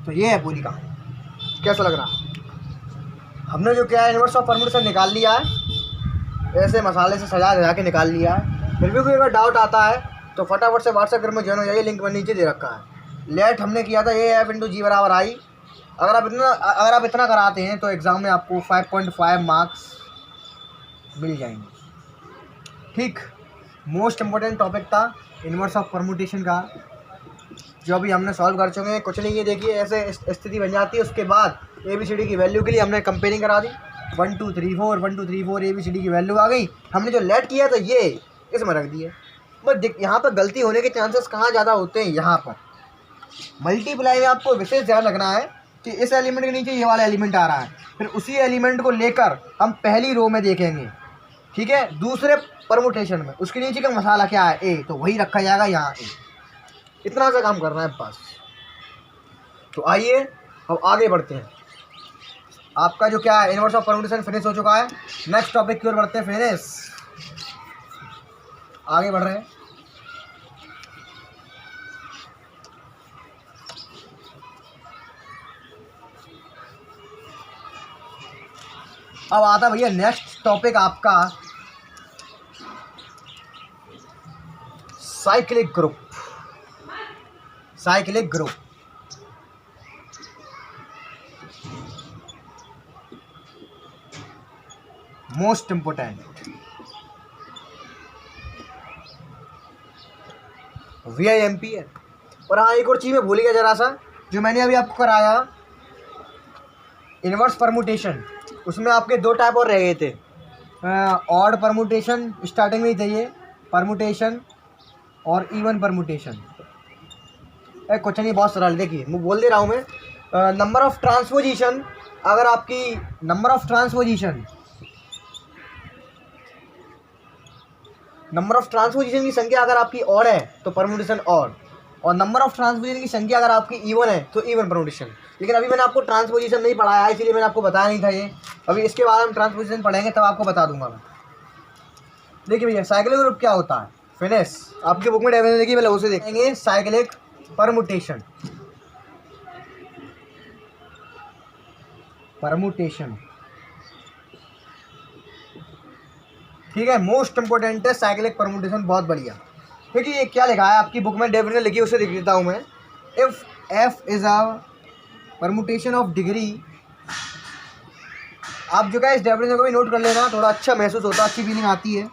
तो ये है पूरी कहानी, कैसा लग रहा, हमने जो क्या है इनवर्स ऑफ परमुटेशन निकाल लिया है, ऐसे मसाले से सजा सजा के निकाल लिया है। फिर भी कोई अगर डाउट आता है तो फटाफट से व्हाट्सएप ग्रुप में ज्वाइन हो जाइए, लिंक में नीचे दे रखा है। लेट हमने किया था ये F इंटू जी बराबर आई। अगर आप इतना कराते हैं तो एग्ज़ाम में आपको 5.5 मार्क्स मिल जाएंगे। ठीक, मोस्ट इम्पोर्टेंट टॉपिक था इनवर्स ऑफ परमुटेशन का, जो अभी हमने सॉल्व कर चुके हैं। कुछ नहीं, ये देखिए ऐसे स्थिति बन जाती है। उसके बाद ABCD की वैल्यू के लिए हमने कंपेयरिंग करा दी, 1 2 3 4 1 2 3 4 ABCD की वैल्यू आ गई। हमने जो लेट किया था ये इसमें रख दिए। बस यहाँ पर गलती होने के चांसेस कहाँ ज़्यादा होते हैं, यहाँ पर मल्टीप्लाई में आपको विशेष ध्यान रखना है कि इस एलिमेंट के नीचे ये वाला एलिमेंट आ रहा है, फिर उसी एलिमेंट को लेकर हम पहली रो में देखेंगे, ठीक है, दूसरे परमुटेशन में उसके नीचे का मसाला क्या है A, तो वही रखा जाएगा यहाँ A। इतना सा काम करना है बस। तो आइए अब आगे बढ़ते हैं। आपका जो क्या है इनवर्स ऑफ परमुटेशन फिनिश हो चुका है। नेक्स्ट टॉपिक की ओर बढ़ते हैं। फिनिश, आगे बढ़ रहे हैं। अब आता भैया नेक्स्ट टॉपिक आपका cyclic group. Cyclic group most important. VIMP है। और हाँ, एक और चीज़ मैं भूल गया जरा सा, जो मैंने अभी आपको कराया इनवर्स परमुटेशन, उसमें आपके 2 टाइप और रह गए थे। ऑड परमुटेशन स्टार्टिंग में ही थे ये परमुटेशन, और इवन परमुटेशन। कुछ नहीं, बहुत सरल। देखिए मैं बोल दे रहा हूँ मैं, नंबर ऑफ ट्रांसपोजिशन, अगर आपकी नंबर ऑफ ट्रांसपोजिशन की संख्या अगर आपकी ऑड है तो परमुटेशन ऑड, और नंबर ऑफ ट्रांसपोजिशन की संख्या अगर आपकी इवन है तो इवन परमुटेशन। लेकिन अभी मैंने आपको ट्रांसपोजिशन नहीं पढ़ाया है, इसलिए मैंने आपको बताया नहीं था ये। अभी इसके बाद हम ट्रांसपोजिशन पढ़ेंगे तब आपको बता दूंगा मैं। देखिए भैया साइक्लिक ग्रुप क्या होता है, फिनिश आपकी बुक में डेफिनेशन देखिए, पहले उसे देखेंगे। साइक्लिक परमुटेशन, ठीक है, मोस्ट इंपोर्टेंट है साइक्लिक परमुटेशन, बहुत बढ़िया। देखिए ये क्या लिखा है आपकी बुक में, डेफिनेशन लिखी है, उसे लिख देता हूँ मैं। If F is a permutation of degree, आप जो क्या इस डेफिनेशन को भी नोट कर लेना, थोड़ा अच्छा महसूस होता है, अच्छी फीलिंग आती है।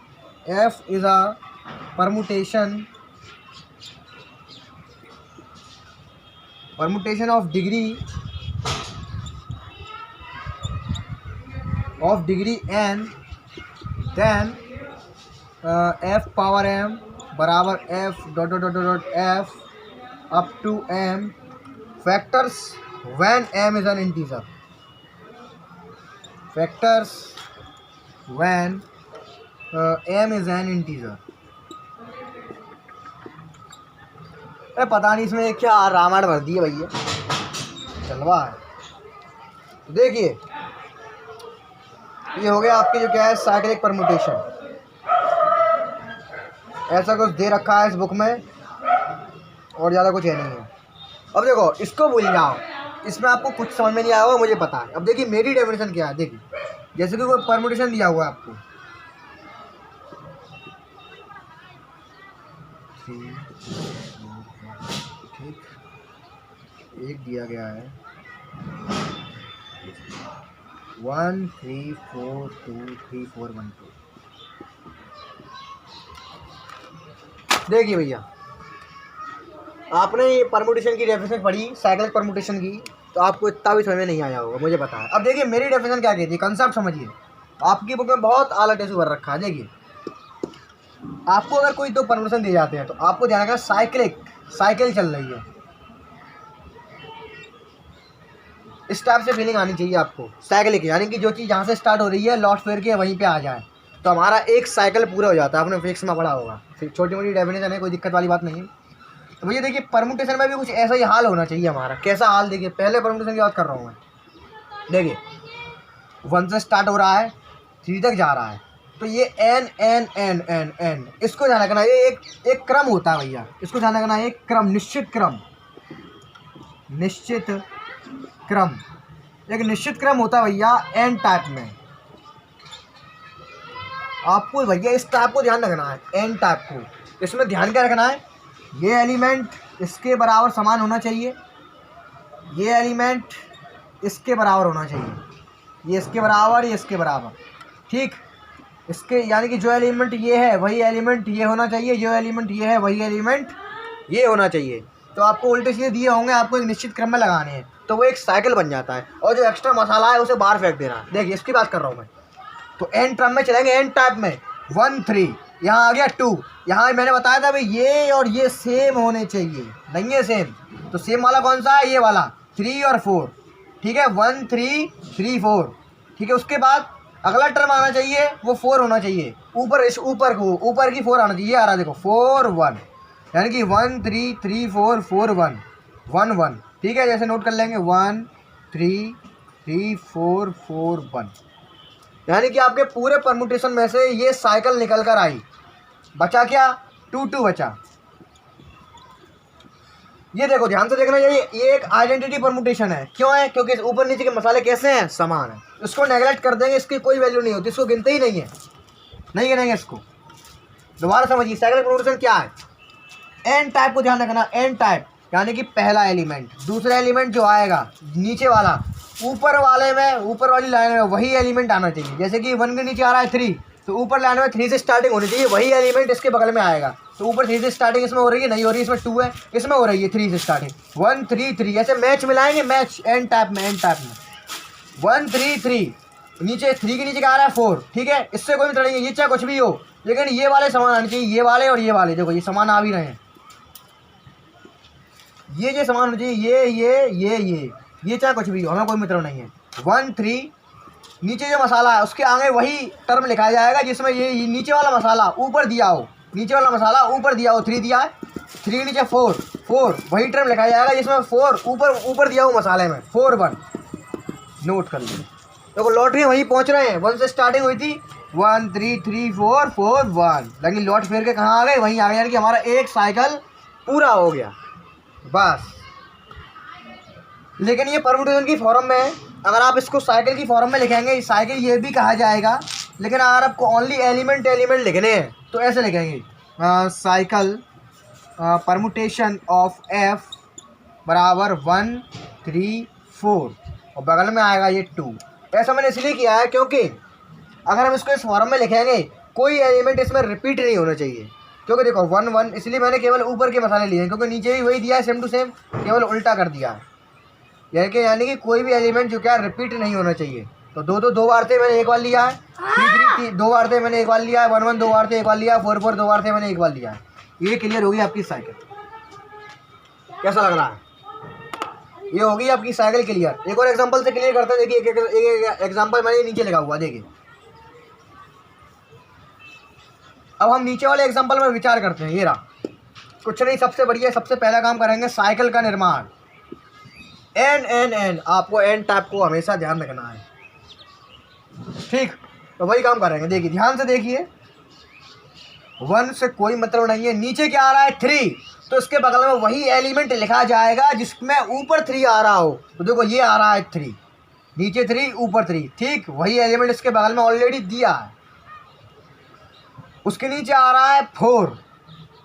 F is a permutation of degree n, then f power m बराबर f dot dot dot dot f up to m factors when m is an integer, factors when m is an integer. अरे पता नहीं इसमें क्या रामायण भर दी है भैया, चलवा है। तो देखिए ये हो गया आपके जो क्या है साइक्लिक परमुटेशन, ऐसा कुछ दे रखा है इस बुक में, और ज़्यादा कुछ है नहीं है। अब देखो इसको भूल जाओ, इसमें आपको कुछ समझ में नहीं आया होगा, मुझे पता है। अब देखिए मेरी डेफिनेशन क्या है, देखिए जैसे कि कोई परमुटेशन दिया हुआ है आपको, 3 ठीक, एक दिया गया है 1 3 4 2 3 4 1 2। देखिए भैया आपने ये परमुटेशन की डेफिनेशन पढ़ी, साइक्लिक परमुटेशन की, तो आपको इतना भी समझ में नहीं आया होगा, मुझे पता है। अब देखिए मेरी डेफिनेशन क्या कहती है, कंसेप्ट समझिए। आपकी बुक में बहुत आला टेसू भर रखा है। देखिए आपको अगर कोई 2 परमुटेशन दिए जाते हैं तो आपको ध्यान रखना साइकिल चल रही है, इस टाइप से फीलिंग आनी चाहिए आपको साइकिल की, यानी कि जो चीज़ जहाँ से स्टार्ट हो रही है लॉस्ट फेयर के वहीं पे आ जाए, तो हमारा एक साइकिल पूरा हो जाता है। आपने फिजिक्स में पढ़ा होगा, फिर छोटी मोटी डेफिनेशन है, कोई दिक्कत वाली बात नहीं है। तो भैया देखिए परमुटेशन में भी कुछ ऐसा ही हाल होना चाहिए हमारा। कैसा हाल, देखिए पहले परमुटेशन की बात कर रहा हूँ मैं। देखिए 1 से स्टार्ट हो रहा है, 3 तक जा रहा है, तो ये n n n n n, इसको ध्यान रखना, ये एक क्रम होता है भैया, इसको ध्यान रखना, एक क्रम, निश्चित क्रम होता है भैया n टाइप में। आपको भैया इस टाइप को ध्यान रखना है, n टाइप को। इसमें ध्यान क्या रखना है, ये एलिमेंट इसके बराबर समान होना चाहिए, ये एलिमेंट इसके बराबर होना चाहिए, ये इसके बराबर, ये इसके बराबर, ठीक। इसके यानी कि जो एलिमेंट ये है वही एलिमेंट ये होना चाहिए, जो एलिमेंट ये है वही एलिमेंट ये होना चाहिए। तो आपको उल्टे सीधे दिए होंगे, आपको एक निश्चित क्रम में लगाने हैं, तो वो एक साइकिल बन जाता है। और जो एक्स्ट्रा मसाला है उसे बाहर फेंक देना। देखिए इसकी बात कर रहा हूँ मैं। तो एन क्रम में चलेंगे, एन टाइप में 1 3, यहाँ आ गया 2, यहाँ मैंने बताया था भाई ये और ये सेम होने चाहिए, नहीं है सेम, तो सेम वाला कौन सा है, ये वाला 3 और 4, ठीक है, 1 3 3 4, ठीक है। उसके बाद अगला टर्म आना चाहिए वो 4 होना चाहिए, ऊपर की 4 आना चाहिए, आ रहा देखो 4 1, यानी कि 1 3 3 4 4 1 1 1, ठीक है। जैसे नोट कर लेंगे 1 3 3 4 4 1, यानी कि आपके पूरे परमुटेशन में से ये साइकिल निकल कर आई, बचा क्या 2 2 बचा। ये देखो ध्यान से देखना, ये एक आइडेंटिटी परमुटेशन है। क्यों है? क्योंकि ऊपर नीचे के मसाले कैसे हैं? समान है। इसको नेगलेक्ट कर देंगे, इसकी कोई वैल्यू नहीं होती, इसको गिनते ही नहीं है, नहीं गिनेंगे इसको। दोबारा समझिए साइक्लिक परमुटेशन क्या है। एन टाइप को ध्यान रखना, एन टाइप यानी कि पहला एलिमेंट, दूसरा एलिमेंट जो आएगा नीचे वाला, ऊपर वाले में, ऊपर वाली लाइन में वही एलिमेंट आना चाहिए। जैसे कि 1 के नीचे आ रहा है 3, तो ऊपर लाइन में 3 से स्टार्टिंग होनी चाहिए, वही एलिमेंट इसके बगल में आएगा। तो ऊपर 3 से स्टार्टिंग इसमें हो रही है, नहीं हो रही, इसमें 2 है, इसमें हो रही है 3 से स्टार्टिंग, 1 3 3, ऐसे मैच मिलाएंगे, मैच एन टाइप में, एन टाइप में 1 3 3, नीचे 3 के नीचे क्या आ रहा है 4, ठीक है। इससे कोई मतलब नहीं, ये चाहे कुछ भी हो, लेकिन ये वाले समान आने चाहिए, ये वाले और ये वाले, देखो ये समान आ भी रहे हैं, ये समान होना चाहिए, ये चाहे कुछ भी हो, हमें कोई मतलब नहीं है। 1 3, नीचे जो मसाला है उसके आगे वही टर्म लिखा जाएगा जिसमें ये नीचे वाला मसाला ऊपर दिया हो, नीचे वाला मसाला ऊपर दिया हो, 3 दिया है, 3 नीचे 4 4, वही टर्म लिखा जाएगा जिसमें 4 ऊपर दिया हो मसाले में, 4 1, नोट कर लीजिए। देखो लॉटरी वहीं पहुंच रहे हैं, 1 से स्टार्टिंग हुई थी, 1 3 3 4 4 1, लेकिन लॉट फेर के कहाँ आ गए? वहीं आ गए, यानी कि हमारा एक साइकिल पूरा हो गया बस। लेकिन ये परमुटेशन की फॉर्म में है, अगर आप इसको साइकिल की फॉर्म में लिखेंगे, साइकिल ये भी कहा जाएगा, लेकिन अगर आपको ओनली एलिमेंट लिखने हैं तो ऐसे लिखेंगे, साइकिल परमुटेशन ऑफ एफ बराबर 1 3 4, और बगल में आएगा ये 2। ऐसा मैंने इसलिए किया है क्योंकि अगर हम इसको इस फॉर्म में लिखेंगे, कोई एलिमेंट इसमें रिपीट नहीं होना चाहिए। क्योंकि देखो 1 1, इसलिए मैंने केवल ऊपर के मसाले लिए हैं, क्योंकि नीचे भी वही दिया है सेम टू सेम, केवल उल्टा कर दिया है, यानी कि कोई भी एलिमेंट जो क्या रिपीट नहीं होना चाहिए। तो 2 बार थे, मैंने एक बार लिया है, 3 3 2 बार थे, मैंने एक बार लिया है, 1 1 2 बार थे, एक बार लिया है, 4 4 2 बार थे, मैंने एक बार लिया है। ये क्लियर होगी आपकी साइकिल। कैसा लग रहा है? ये होगी आपकी साइकिल क्लियर। एक और एग्जांपल से क्लियर करते हैं, देखिए एक एग्जांपल मैंने नीचे लगा हुआ, देखिए। अब हम नीचे वाले एग्जांपल में विचार करते हैं। ये रहा, कुछ नहीं, सबसे बढ़िया, सबसे पहला काम करेंगे साइकिल का निर्माण। एन आपको एन टाइप को हमेशा ध्यान रखना है, ठीक। तो वही काम करेंगे, देखिए ध्यान से देखिए। 1 से कोई मतलब नहीं है, नीचे क्या आ रहा है 3, तो इसके बगल में वही एलिमेंट लिखा जाएगा जिसमें ऊपर 3 आ रहा हो। तो देखो ये आ रहा है 3, नीचे 3 ऊपर 3, ठीक, वही एलिमेंट इसके बगल में ऑलरेडी दिया है। उसके नीचे आ रहा है 4,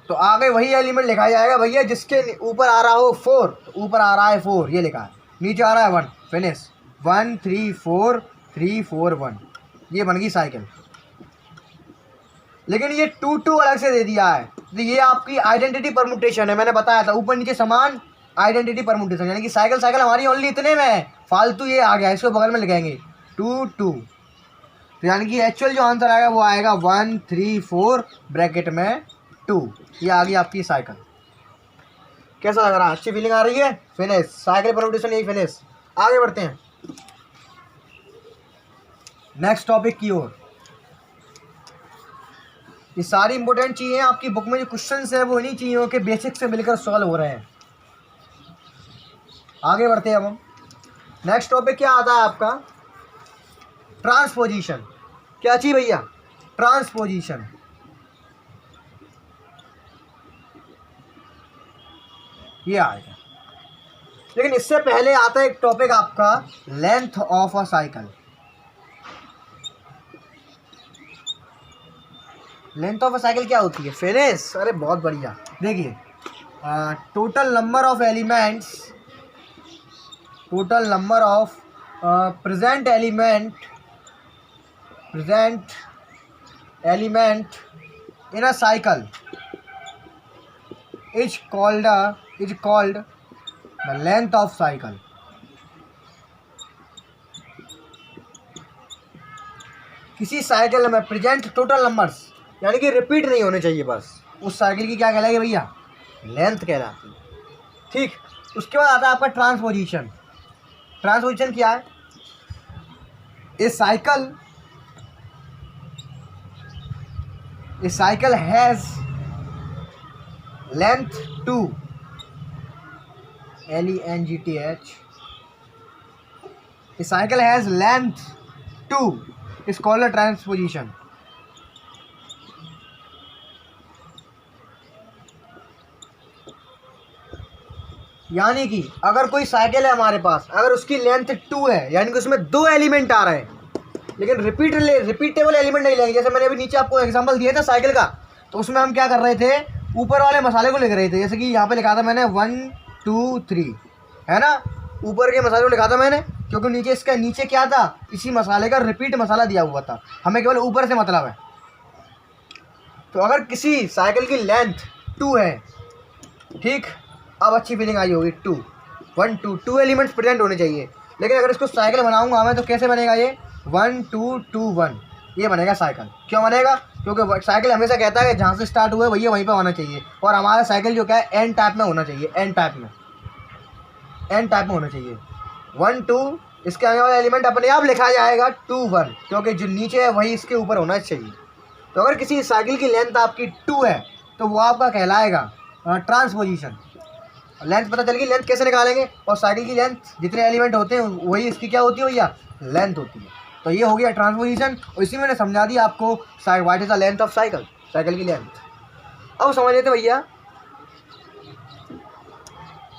तो आगे वही एलिमेंट लिखा जाएगा भैया जिसके ऊपर आ रहा हो 4, तो ऊपर आ रहा है 4, ये लिखा है, नीचे आ रहा है 1, फिनिश। 1 3 4 3 4 1, ये बन गई साइकिल। लेकिन ये 2 2 अलग से दे दिया है, तो ये आपकी आइडेंटिटी परमुटेशन है। मैंने बताया था ऊपर नीचे समान आइडेंटिटी परमुटेशन, यानी कि साइकिल हमारी ओनली इतने में है, फालतू ये आ गया, इसको बगल में लिखेंगे 2 2। तो यानी कि एक्चुअल जो आंसर आएगा वो आएगा 1 3 4 ब्रैकेट में 2। ये आ गई आपकी साइकिल। कैसा लग रहा है? अच्छी फीलिंग आ रही है? फिनिश, साइकिल परमुटेशन यही फिनिश। आगे बढ़ते हैं नेक्स्ट टॉपिक की ओर। ये सारी इंपॉर्टेंट चीज़ें आपकी बुक में जो क्वेश्चंस हैं वो इन्हीं चीज़ों के बेसिक से मिलकर सॉल्व हो रहे हैं। आगे बढ़ते हैं अब हम। नेक्स्ट टॉपिक क्या आता है आपका? ट्रांसपोजिशन। क्या चाहिए भैया? ट्रांसपोजिशन। ये आएगा, लेकिन इससे पहले आता है एक टॉपिक आपका length of a cycle. Length of a cycle क्या होती है? फिनिश। अरे बहुत बढ़िया। देखिए total number of elements, total number of present element in a cycle is called the length of cycle। किसी साइकिल में प्रेजेंट टोटल नंबर्स यानी कि रिपीट नहीं होने चाहिए, बस उस साइकिल की क्या कहलाएगी भैया? लेंथ कहलाती है, ठीक। उसके बाद आता है आपका ट्रांसपोजिशन। ट्रांसपोजिशन क्या है? ए cycle has length 2, LENGTH, a cycle has length 2 is called a transposition। यानी कि अगर कोई साइकिल है हमारे पास, अगर उसकी लेंथ 2 है, यानी कि उसमें 2 एलिमेंट आ रहे हैं, लेकिन रिपीटेबल एलिमेंट नहीं लेंगे। जैसे मैंने अभी नीचे आपको एग्जांपल दिया था साइकिल का, तो उसमें हम क्या कर रहे थे, ऊपर वाले मसाले को लिख रहे थे। जैसे कि यहाँ पे लिखा था मैंने 1 2 3, है ना, ऊपर के मसाले को लिखा था मैंने, क्योंकि नीचे इसका नीचे क्या था, इसी मसाले का रिपीट मसाला दिया हुआ था, हमें केवल ऊपर से मतलब है। तो अगर किसी साइकिल की लेंथ 2 है, ठीक, अब अच्छी फीलिंग आई होगी, 2 1 2 2 एलिमेंट्स प्रेजेंट होने चाहिए। लेकिन अगर इसको साइकिल बनाऊंगा मैं तो कैसे बनेगा ये, 1 2 2 1, ये बनेगा साइकिल। क्यों बनेगा, क्योंकि साइकिल हमेशा कहता है कि जहाँ से स्टार्ट हुआ है भैया वहीं पे होना चाहिए, और हमारा साइकिल जो क्या है एन टाइप में होना चाहिए, एन टाइप में होना चाहिए। 1 2, इसके आगे वाला एलिमेंट अपने आप लिखा जाएगा 2 1, क्योंकि जो नीचे है वही इसके ऊपर होना चाहिए। तो अगर किसी साइकिल की लेंथ आपकी 2 है तो वो आपका कहलाएगा ट्रांसपोजिशन। लेंथ पता चल गई, लेंथ कैसे निकालेंगे, और साइकिल की लेंथ जितने एलिमेंट होते हैं वही इसकी क्या होती है भैया, लेंथ होती है। तो ये हो गया ट्रांसपोजिशन, और इसी में मैंने समझा दिया आपको what is the length of cycle, cycle की लेंथ। अब समझ लेते भैया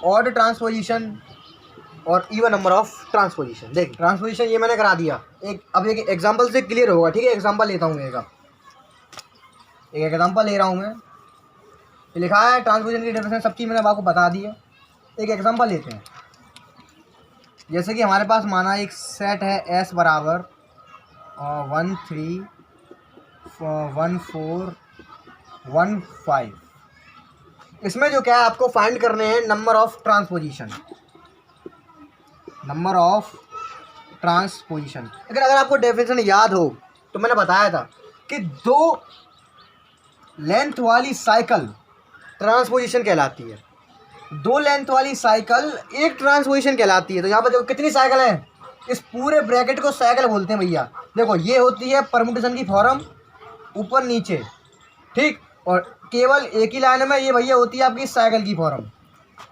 ऑड ट्रांसपोजिशन और इवन नंबर ऑफ ट्रांसपोजिशन। देखिए ट्रांसपोजिशन ये मैंने करा दिया, अब एक एग्जांपल से क्लियर होगा, ठीक है। एग्जांपल लेता हूँ एक एग्जांपल ले रहा हूँ मैं, ये लिखा है ट्रांसपोजिशन की डेफिनेशन, सब चीज़ मैंने आपको बता दी है। एक एग्जांपल लेते हैं, जैसे कि हमारे पास माना एक सेट है S बराबर 1 3 1 4 1 5। इसमें जो क्या है आपको फाइंड करने हैं number of transposition, number of transposition. अगर आपको डेफिनेशन याद हो तो मैंने बताया था कि 2 लेंथ वाली साइकिल ट्रांसपोजिशन कहलाती है, 2 लेंथ वाली साइकिल एक ट्रांसपोजिशन कहलाती है। तो यहाँ पर देखो कितनी साइकिल है, इस पूरे ब्रैकेट को साइकिल बोलते हैं भैया। देखो ये होती है परम्यूटेशन की फॉर्म, ऊपर नीचे, ठीक, और केवल एक ही लाइन में ये भैया होती है आपकी साइकिल की फॉर्म।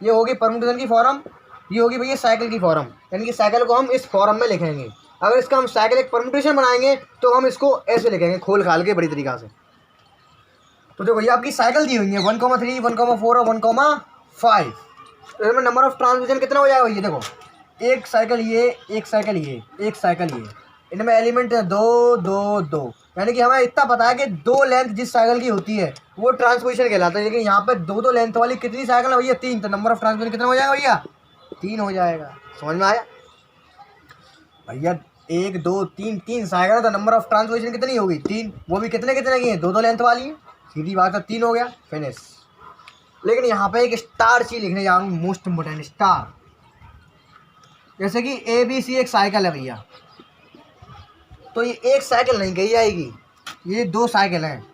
ये होगी परम्यूटेशन की फॉर्म, ये होगी भैया साइकिल की फॉर्म, यानी कि साइकिल को हम इस फॉर्म में लिखेंगे। अगर इसका हम साइकिल एक परम्यूटेशन बनाएंगे तो हम इसको ऐसे लिखेंगे, खोल खाल के बड़ी तरीक़ा से। तो देखो ये आपकी साइकिल दी हुई है 1 3 1 4 और 1 5। तो इसमें नंबर ऑफ ट्रांसपोजिशन कितना हो जाएगा भैया, देखो एक साइकिल ये, एक साइकिल ये, एक साइकिल ये, इनमें एलिमेंट है 2 2 2, यानी कि हमें इतना पता है कि 2 लेंथ जिस साइकिल की होती है वो ट्रांसपोजिशन कहलाता है। लेकिन यहाँ पे 2 लेंथ वाली कितनी साइकिल है भैया, 3। तो नंबर ऑफ ट्रांसपोजिशन कितना हो जाएगा भैया, 3 हो जाएगा। समझ में आया भैया, 1 2 3 3 साइकिल है तो नंबर ऑफ ट्रांसपोजिशन कितनी होगी, 3, वो भी कितने कितने की है, 2 लेंथ वाली है, सीधी बात है, 3 हो गया, फिनिश। लेकिन यहाँ पे एक स्टार चीज लिखने जा रहा हूँ, मोस्ट इम्पोर्टेंट स्टार। जैसे कि ABC एक साइकिल है भैया, तो ये एक साइकिल नहीं कही जाएगी, ये 2 साइकिल हैं।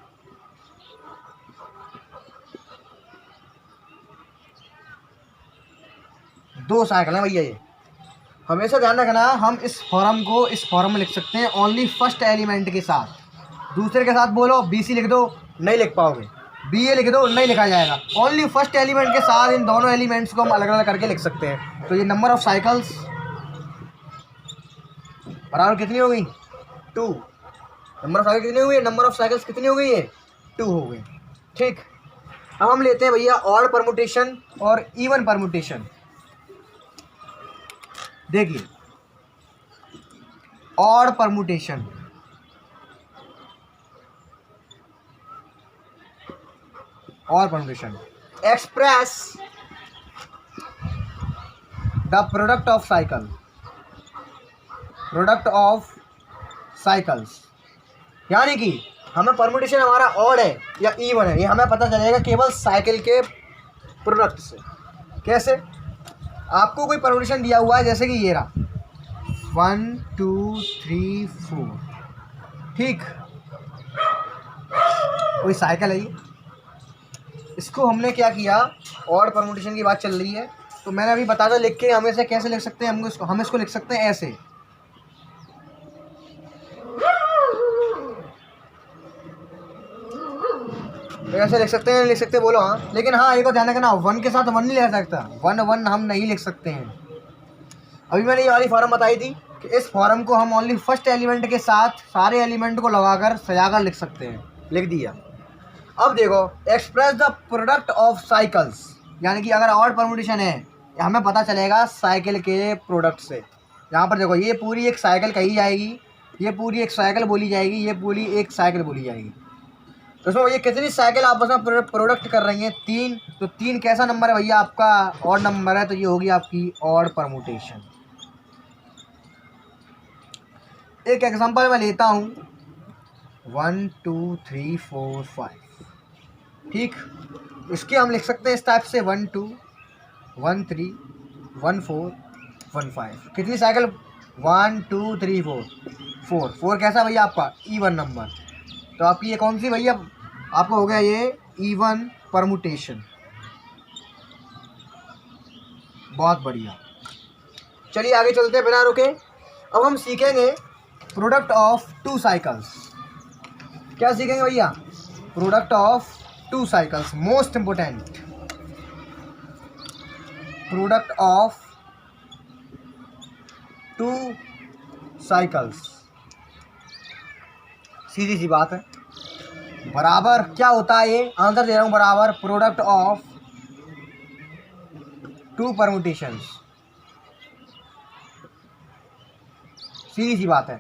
दो साइकिल हैं भैया। ये हमेशा ध्यान रखना, हम इस फॉर्म को इस फॉर्म में लिख सकते हैं ओनली फर्स्ट एलिमेंट के साथ। दूसरे के साथ बोलो BC लिख दो, नहीं लिख पाओगे, BA लिख दो, नहीं लिखा जाएगा। ओनली फर्स्ट एलिमेंट के साथ इन दोनों एलिमेंट्स को हम अलग अलग करके लिख सकते हैं। तो ये नंबर ऑफ साइकिल्स बराबर कितनी हो गई, 2। नंबर ऑफ साइकिल कितनी हो गई, नंबर ऑफ साइकिल्स कितनी हो गई है, 2 हो गई, ठीक। अब हम लेते हैं भैया ऑड परमुटेशन और इवन परमुटेशन। देखिए ऑड परमुटेशन, और permutation express the product of cycle, product of cycles. यानी कि हमें परमुटेशन हमारा ऑड है या इवन है, ये हमें पता चलेगा केवल साइकिल के प्रोडक्ट से। कैसे, आपको कोई परमुटेशन दिया हुआ है, जैसे कि ये रहा 1 2 3 4, ठीक, कोई साइकिल है ये, इसको हमने क्या किया, ऑड परमुटेशन की बात चल रही है तो मैंने अभी बता दो लिख के हम इसे कैसे लिख सकते हैं। हम इसको लिख सकते हैं ऐसे, ऐसे लिख सकते हैं, लिख सकते बोलो हाँ। लेकिन हाँ एक और ध्यान रखना, 1 के साथ 1 नहीं लिख सकता, 1 1 हम नहीं लिख सकते हैं। अभी मैंने ये वाली फॉर्म बताई थी कि इस फॉर्म को हम ओनली फर्स्ट एलिमेंट के साथ सारे एलिमेंट को लगाकर सजाकर लिख सकते हैं, लिख दिया। अब देखो express the product of cycles, यानी कि अगर ऑड परमुटेशन है हमें पता चलेगा साइकिल के प्रोडक्ट से। यहाँ पर देखो ये पूरी एक साइकिल कही जाएगी, ये पूरी एक साइकिल बोली जाएगी, ये पूरी एक साइकिल बोली जाएगी। तो इसमें ये कितनी साइकिल आपस में प्रोडक्ट कर रही हैं? 3। तो 3 कैसा नंबर है भैया? आपका ऑड नंबर है, तो ये होगी आपकी ऑड परमुटेशन। एक एग्जांपल मैं लेता हूँ 1 2 3 4 5, ठीक। इसके हम लिख सकते हैं इस टाइप से 1 2 1 3 1 4 1 5। कितनी साइकिल? 1 2 3 4 4 कैसा भैया? आपका इवन नंबर। तो आपकी ये कौन सी भैया? आपका हो गया ये इवन परमुटेशन। बहुत बढ़िया। चलिए आगे चलते हैं बिना रुके। अब हम सीखेंगे प्रोडक्ट ऑफ 2 साइकिल्स। क्या सीखेंगे भैया? Product of 2 cycles, most important. Product of 2 cycles, सीधी सी बात है। बराबर क्या होता है? ये आंसर दे रहा हूं, बराबर प्रोडक्ट ऑफ 2 परमुटेशंस। सीधी सी बात है।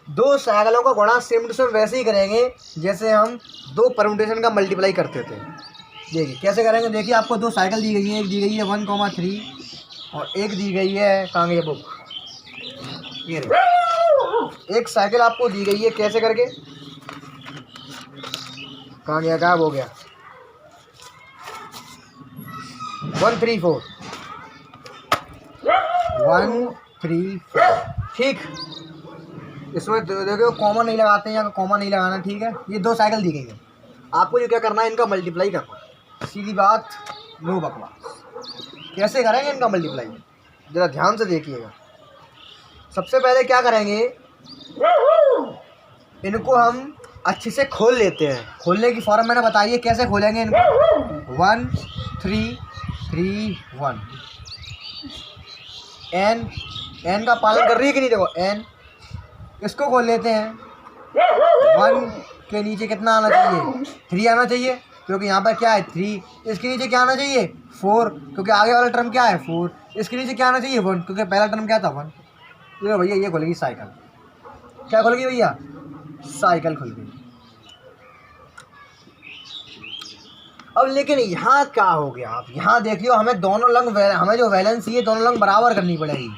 2 साइकिलों का गुणा सेम टू सेम वैसे ही करेंगे जैसे हम 2 परमुटेशन का मल्टीप्लाई करते थे। देखिए कैसे करेंगे। देखिए आपको 2 साइकिल दी गई है, एक दी गई है 1,3 और एक दी गई है कहाँ गई बुक, ये एक साइकिल आपको दी गई है। कैसे करके? कहाँ गया, गायब हो गया। 1 3 4 1 3 4, ठीक। इसमें देखो कॉमन नहीं लगाते हैं, यहाँ कॉमन नहीं लगाना, ठीक है। ये 2 साइकिल दी गई है, आपको जो क्या करना है, इनका मल्टीप्लाई करना है। सीधी बात, नो बकवास। कैसे करेंगे इनका मल्टीप्लाई? जरा ध्यान से देखिएगा। सबसे पहले क्या करेंगे, इनको हम अच्छे से खोल लेते हैं। खोलने की फॉर्म मैंने बताइए कैसे खोलेंगे इनको। 1 3 3 1। एन का पालन कर रही है कि नहीं? देखो एन, इसको खोल लेते हैं। 1 के नीचे कितना आना चाहिए? 3 आना चाहिए, क्योंकि यहाँ पर क्या है 3। इसके नीचे क्या आना चाहिए? 4, क्योंकि आगे वाला टर्म क्या है 4। इसके नीचे क्या आना चाहिए? 1, क्योंकि पहला टर्म क्या था 1। तो भैया ये खुल गई साइकिल। क्या खुल गई भैया? साइकिल खुल गई। अब लेकिन यहाँ क्या हो गया? आप यहाँ देखियो, हमें दोनों लंग, हमें जो वैलेंसी है दोनों लंग बराबर करनी पड़ेगी,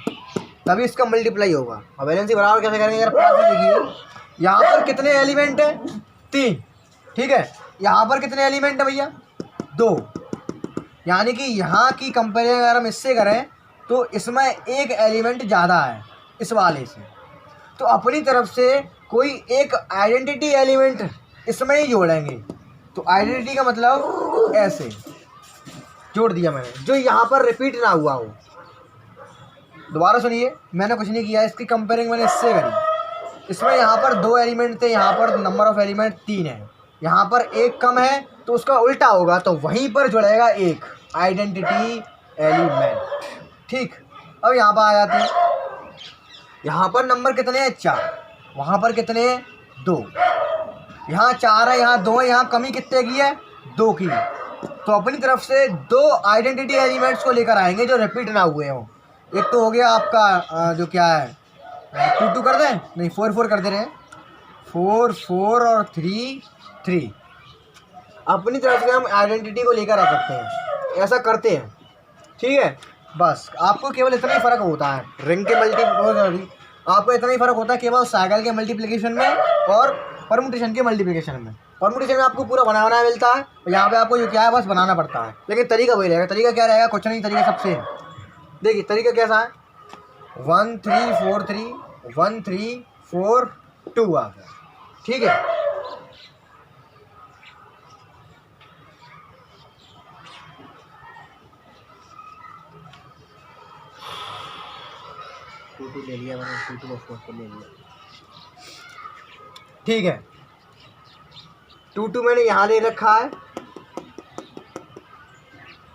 तभी इसका मल्टीप्लाई होगा। और वैलेंसी बराबर कैसे करेंगे? अगर पास में देखिए यहाँ पर कितने एलिमेंट है? 3, ठीक है। यहाँ पर कितने एलिमेंट है भैया? 2। यानी कि यहाँ की कंपेरिजन अगर हम इससे करें तो इसमें एक एलिमेंट ज़्यादा है इस वाले से। तो अपनी तरफ से कोई एक आइडेंटिटी एलिमेंट इसमें ही जोड़ेंगे। तो आइडेंटिटी का मतलब ऐसे जोड़ दिया मैंने, जो यहाँ पर रिपीट ना हुआ हो। दोबारा सुनिए, मैंने कुछ नहीं किया, इसकी कंपेयरिंग मैंने इससे करी। इसमें यहाँ पर 2 एलिमेंट थे, यहाँ पर नंबर ऑफ एलिमेंट 3 है। यहाँ पर एक कम है तो उसका उल्टा होगा, तो वहीं पर जुड़ेगा एक आइडेंटिटी एलिमेंट, ठीक। अब यहाँ पर आ जाते हैं। यहाँ पर नंबर कितने हैं? 4। वहाँ पर कितने हैं? 2। यहाँ 4 है, यहाँ 2 है, यहाँ कमी कितने की है? 2 की। तो अपनी तरफ से 2 आइडेंटिटी एलिमेंट्स को लेकर आएंगे जो रिपीट ना हुए हों। एक तो हो गया आपका जो क्या है 2 2 कर दें, नहीं 4 4 कर दे रहे हैं। 4 4 और 3 3। अपनी तरफ से हम आइडेंटिटी को लेकर आ सकते हैं, ऐसा करते हैं, ठीक है। बस आपको केवल इतना ही फ़र्क होता है रिंग के आपको इतना ही फ़र्क होता है केवल साइकिल के मल्टीप्लिकेशन में और परमुटेशन के मल्टीप्लिकेशन में। परमुटेशन में आपको पूरा बनाना मिलता है, यहाँ पे आपको जो क्या है बस बनाना पड़ता है, लेकिन तरीका वही रहेगा। तरीका क्या रहेगा? कुछ नहीं, तरीका सबसे देखिए तरीका कैसा है। 1 3 4 3 1 3 4 2 आ गया, ठीक है। टू ले लिया मैंने, 2 2 4 ले लिया, ठीक है। 2 2 मैंने यहाँ ले रखा है,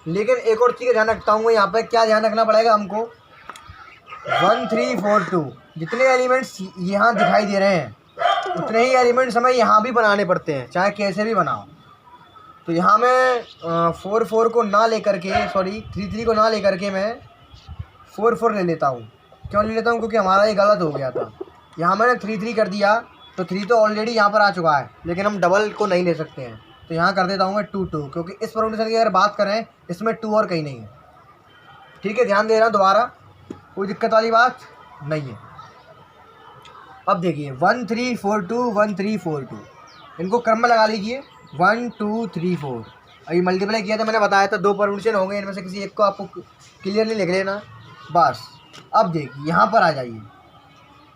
लेकिन एक और चीज़ का ध्यान रखता हूँ। यहाँ पर क्या ध्यान रखना पड़ेगा हमको? 1 3 4 2 जितने एलिमेंट्स यहाँ दिखाई दे रहे हैं उतने ही एलिमेंट्स हमें यहाँ भी बनाने पड़ते हैं, चाहे कैसे भी बनाओ। तो यहाँ मैं 4 4 को ना लेकर के, सॉरी 3 3 को ना लेकर के मैं 4 ले लेता हूँ। क्यों ले लेता हूँ? क्योंकि हमारा ये गलत हो गया था। यहाँ मैंने 3 कर दिया, तो 3 तो ऑलरेडी यहाँ पर आ चुका है, लेकिन हम डबल को नहीं ले सकते हैं, तो यहाँ कर देता हूँ मैं 2 क्योंकि इस परमुटेशन की अगर बात करें इसमें 2 और कहीं नहीं है। ठीक है, ध्यान दे रहा हूँ दोबारा, कोई दिक्कत वाली बात नहीं है। अब देखिए 1 3 4 2 1 3 4 2, इनको क्रम में लगा लीजिए 1 2 3 4। अभी मल्टीप्लाई किया था, मैंने बताया था 2 परमुटेशन होंगे, इनमें से किसी एक को आपको क्लियरली लिख लेना बस। अब देखिए यहाँ पर आ जाइए,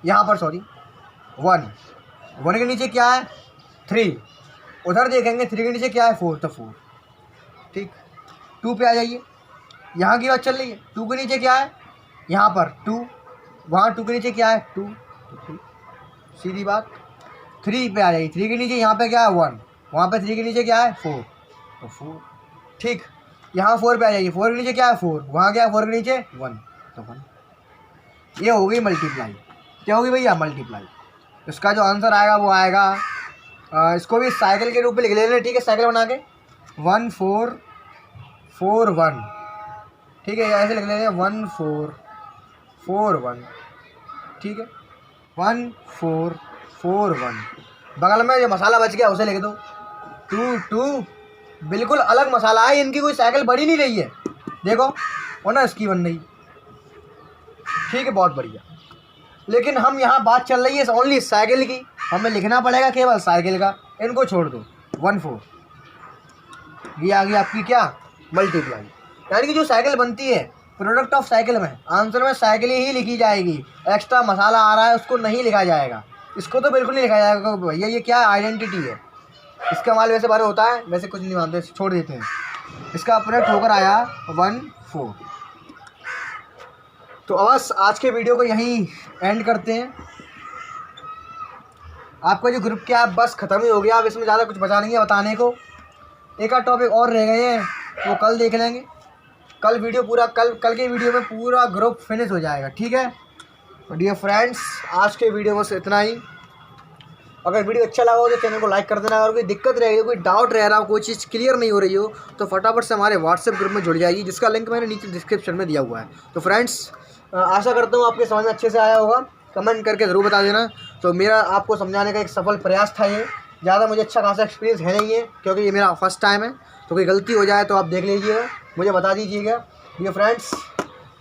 यहाँ पर सॉरी 1 के नीचे क्या है 3, उधर देखेंगे 3 के नीचे क्या है 4, तो 4। ठीक, 2 पे आ जाइए, यहाँ की बात चल रही है। 2 के नीचे क्या है, यहाँ पर 2, वहाँ 2 के नीचे क्या है 2, तो 3, सीधी बात। 3 पे आ जाइए, 3 के नीचे यहाँ पे क्या है 1, वहाँ पे 3 के नीचे क्या है 4, तो 4। ठीक, यहाँ 4 पे आ जाइए, 4 के नीचे क्या है 4, वहाँ क्या है 4 के नीचे 1, तो 1। ये हो गई मल्टीप्लाई। क्या होगी भैया? मल्टीप्लाई। इसका जो आंसर आएगा वो आएगा, इसको भी साइकिल के रूप में लिख लेना। ठीक है, साइकिल बना के 1 4 4 1। ठीक है, ऐसे लिख लेंगे 1 4 4 1। ठीक है, 1 4 4 1। बगल में जो मसाला बच गया उसे लिख दो 2 2। बिल्कुल अलग मसाला है, इनकी कोई साइकिल बड़ी नहीं रही है, देखो वो ना इसकी बन रही। ठीक है, बहुत बढ़िया। लेकिन हम यहाँ बात चल रही है ओनली साइकिल की, हमें लिखना पड़ेगा केवल साइकिल का, इनको छोड़ दो 1 4। ये आ गई आपकी क्या? मल्टीप्लाई। यानी कि जो साइकिल बनती है प्रोडक्ट ऑफ साइकिल में, आंसर में साइकिल ही लिखी जाएगी, एक्स्ट्रा मसाला आ रहा है उसको नहीं लिखा जाएगा, इसको तो बिल्कुल नहीं लिखा जाएगा भैया। ये क्या आइडेंटिटी है, इसका माल वैसे बारे होता है, वैसे कुछ नहीं मानते, छोड़ देते हैं। इसका प्रोडक्ट होकर आया 1 4। तो बस आज के वीडियो को यहीं एंड करते हैं। आपका जो ग्रुप क्या है बस ख़त्म ही हो गया, अब इसमें ज़्यादा कुछ बचा नहीं है बताने को। एक आध टॉपिक और रह गए हैं, वो कल देख लेंगे। कल वीडियो पूरा कल के वीडियो में पूरा ग्रुप फिनिश हो जाएगा। ठीक है, तो डियर फ्रेंड्स, आज के वीडियो में से इतना ही। अगर वीडियो अच्छा लगा हो तो चैनल को लाइक कर देना। अगर कोई दिक्कत रह गई, कोई डाउट रह रहा हो, कोई चीज़ क्लियर नहीं हो रही हो, तो फटाफट से हमारे व्हाट्सएप ग्रुप में जुड़ जाइए, जिसका लिंक मैंने नीचे डिस्क्रिप्शन में दिया हुआ है। तो फ्रेंड्स, आशा करता हूँ आपके समझ में अच्छे से आया होगा, कमेंट करके ज़रूर बता देना। तो मेरा आपको समझाने का एक सफल प्रयास था ये, ज़्यादा मुझे अच्छा खासा एक्सपीरियंस है नहीं है, क्योंकि ये मेरा फर्स्ट टाइम है। तो कोई गलती हो जाए तो आप देख लीजिएगा, मुझे बता दीजिएगा। डियर फ्रेंड्स,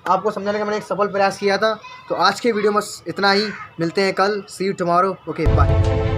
आपको समझाने का मैंने एक सफल प्रयास किया था। तो आज के वीडियो में इतना ही, मिलते हैं कल। सी यू टुमारो, ओके बाय।